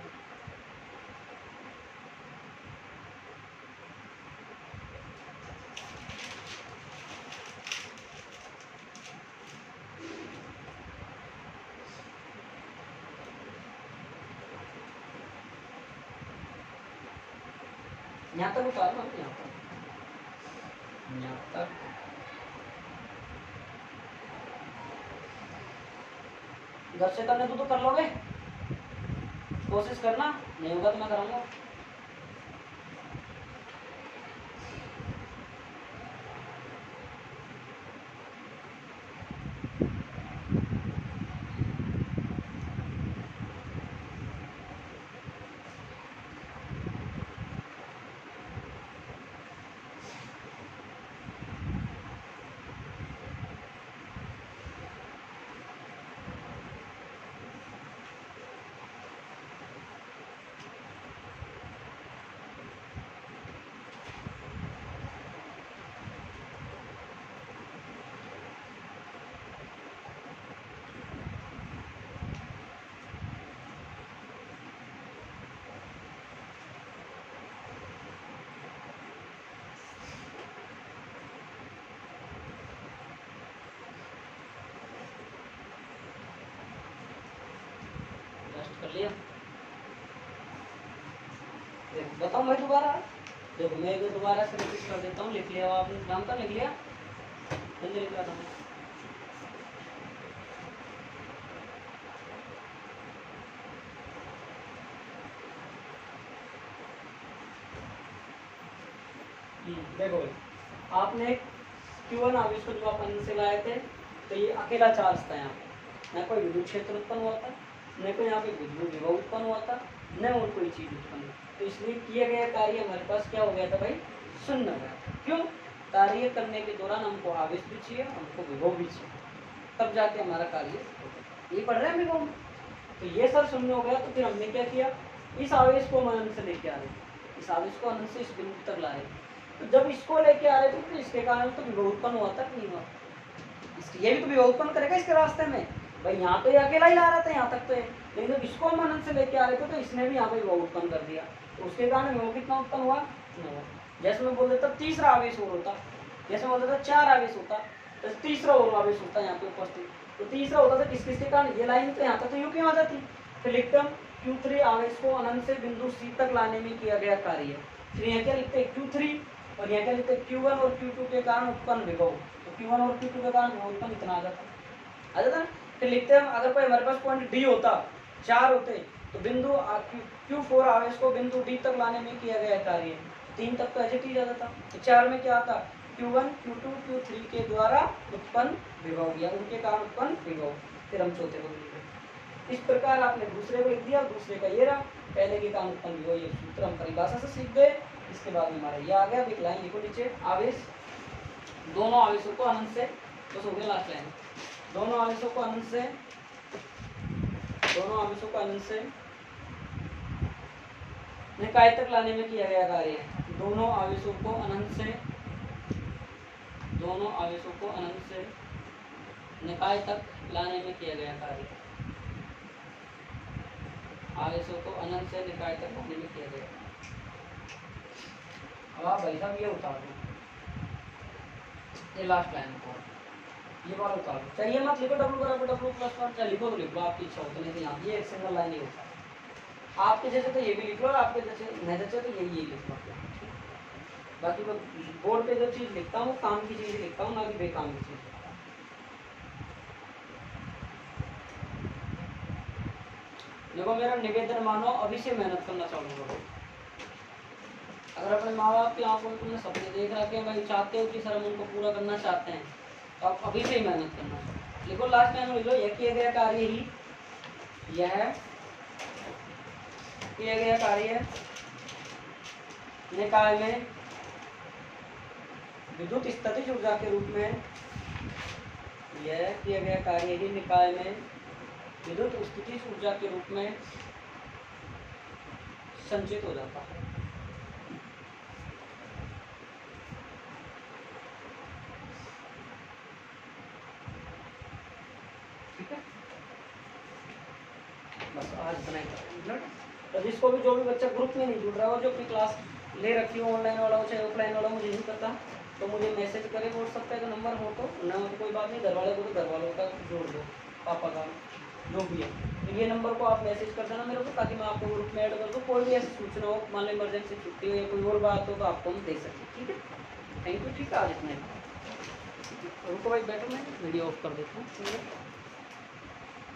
यहाँ तक उतारो ना, यहाँ तक घर से करने तो कर लोगे, कोशिश करना, नहीं होगा तो मैं कराऊंगा। कर लिया, बताऊँ मैं दोबारा, देखो मैं एक दोबारा से रिपीट कर देता हूँ, लिख लिया आपने, नाम का लिख लिया, जल्दी लिख रहा था मैं। देखो आपने Q1 आवेश को जो अपन से लाए थे तो ये अकेला चार्ज था, यहाँ पे न कोई विद्युत क्षेत्र उत्पन्न हुआ था, न कोई यहाँ पे विद्युत विभव उत्पन्न हुआ था, न और कोई चीज उत्पन्न। तो इसलिए किया गया कार्य हमारे पास क्या हो गया था भाई, शून्य हो गया। क्यों? कार्य करने के दौरान हमको आवेश भी चाहिए, हमको विभव भी चाहिए, तब जाके हमारा कार्य ये पढ़ रहे हैं विभव। तो ये सर शून्य हो गया, तो फिर हमने क्या किया, इस आवेश को हम अनंत से लेके आ रहे, इस आवेश को अनंत से इस बिंदु तक ला रहे। तो जब इसको लेके आ रहे थे तो इसके कारण तो विभव उत्पन्न हुआ था, नहीं हुआ? ये भी तो विभव उत्पन्न करेगा इसके रास्ते में भाई, यहाँ तो ये अकेला ही ला रहा था यहाँ तक तो, लेकिन जब इसको हम अनंत से लेके आ रहे थे तो इसने भी यहाँ पे विभव उत्पन्न कर दिया, तो उसके कारण विभव कितना उत्पन्न हुआ, नहीं हुआ। जैसे मैं बोल देता तीसरा आवेश और होता, जैसे बोल देता 4 आवेश होता, तो तीसरा और आवेश होता यहाँ पे उपस्थित, तो तीसरा होता था किस किसके कारण, ये लाइन तो यहाँ तक तो यू क्यों आ जाती। फिर लिखते हम Q3 आवेश को अनंत से बिंदु C तक लाने में किया गया कार्य। फिर यहाँ क्या लिखते हैं Q3 और यहाँ क्या लिखते हैं Q1 और Q2 के कारण उत्पन्न विभव, तो Q1 और Q2 के कारण विभव उत्पन्न इतना आ जाता है। फिर लिखते हैं अगर कोई हमारे पास पॉइंट D होता, 4 होते, तो बिंदु Q4 आवेश को बिंदु D तक लाने में किया गया कार्य। 3 तक तो एच ही जाता था, तो 4 में क्या आता, Q1 Q2 Q3 के द्वारा उत्पन्न विभव या उनके कारण उत्पन्न विभव। फिर हम चौथे को लिख रहे। इस प्रकार आपने दूसरे को लिख दिया, दूसरे का ये रहा, पहले के कारण उत्पन्न विभव, ये सूत्र हम परिभाषा से सीख गए। इसके बाद में हमारा ये आ गया, एक लाइन लिखो नीचे, आवेश दोनों आवेशों को अनंत से, बस हो गया लास्ट लाइन, दोनों आवेशों को अनंत से, दोनों आवेशों को अनंत से निकाय तक लाने में किया गया कार्य। दोनों आवेशों को अनंत से, दोनों आवेशों को अनंत से निकाय तक लाने में किया गया कार्य, आवेशों को अनंत से निकाय तक लाने में किया गया। अब आप भाई साहब ये उतार दो, ये लास्ट लाइन को, ये वाला उतार दो, चाहिए मत लिखो W बराबर W प्लस 1, चाहे लिखो तो लिख लो, आपकी इच्छा होती नहीं, यहाँ ये एक सिंगल लाइन ही होता है। आपके जैसे तो ये भी लिख लो, आपके जैसे नहीं जैसे तो यही लिख लो। बाकी मैं बोर्ड पे जो चीज़ लिखता हूँ काम की चीज़ लिखता हूँ, ना कि बेकाम की चीज़। देखो मेरा निवेदन मानो, अभी से मेहनत करना चालू करो। अगर अपने माँ बाप की आंखों में तुमने सपने देख रखे हैं भाई, चाहते हो कि सर हम उनको पूरा करना चाहते हैं, तो आप अभी से ही मेहनत करना है। लिखो लास्ट टाइम लिख लो, यह किया गया कार्य ही, यह किया गया कार्य निकाय में विद्युत स्थितिज ऊर्जा के रूप में, यह किया गया कार्य ही निकाय में विद्युत स्थितिज ऊर्जा के रूप में संचित हो जाता है। ठीक है, बस आज इतना ही करेंगे। तो जिसको भी, जो भी बच्चा ग्रुप में नहीं जुड़ रहा हो, जो अपनी क्लास ले रखी हो, ऑनलाइन वाला हो चाहे ऑफलाइन वाला, मुझे नहीं पता, तो मुझे मैसेज करे व्हाट्सएप पे, का नंबर हो तो, ना हो तो कोई बात नहीं, घर वाले को तो घर वालों का जोड़ दो, पापा का जो भी है, तो ये नंबर को आप मैसेज कर देना मेरे को, ताकि मैं आपको ग्रुप में ऐड कर दूँ। कोई भी ऐसी सूचना हो, मान लो इमरजेंसी छुट्टी हो या कोई और बात हो, तो आपको हम दे सकते। ठीक है, थैंक यू। ठीक है, आज इतना ही। रुको भाई, बैठो, मैं वीडियो ऑफ कर देता हूँ।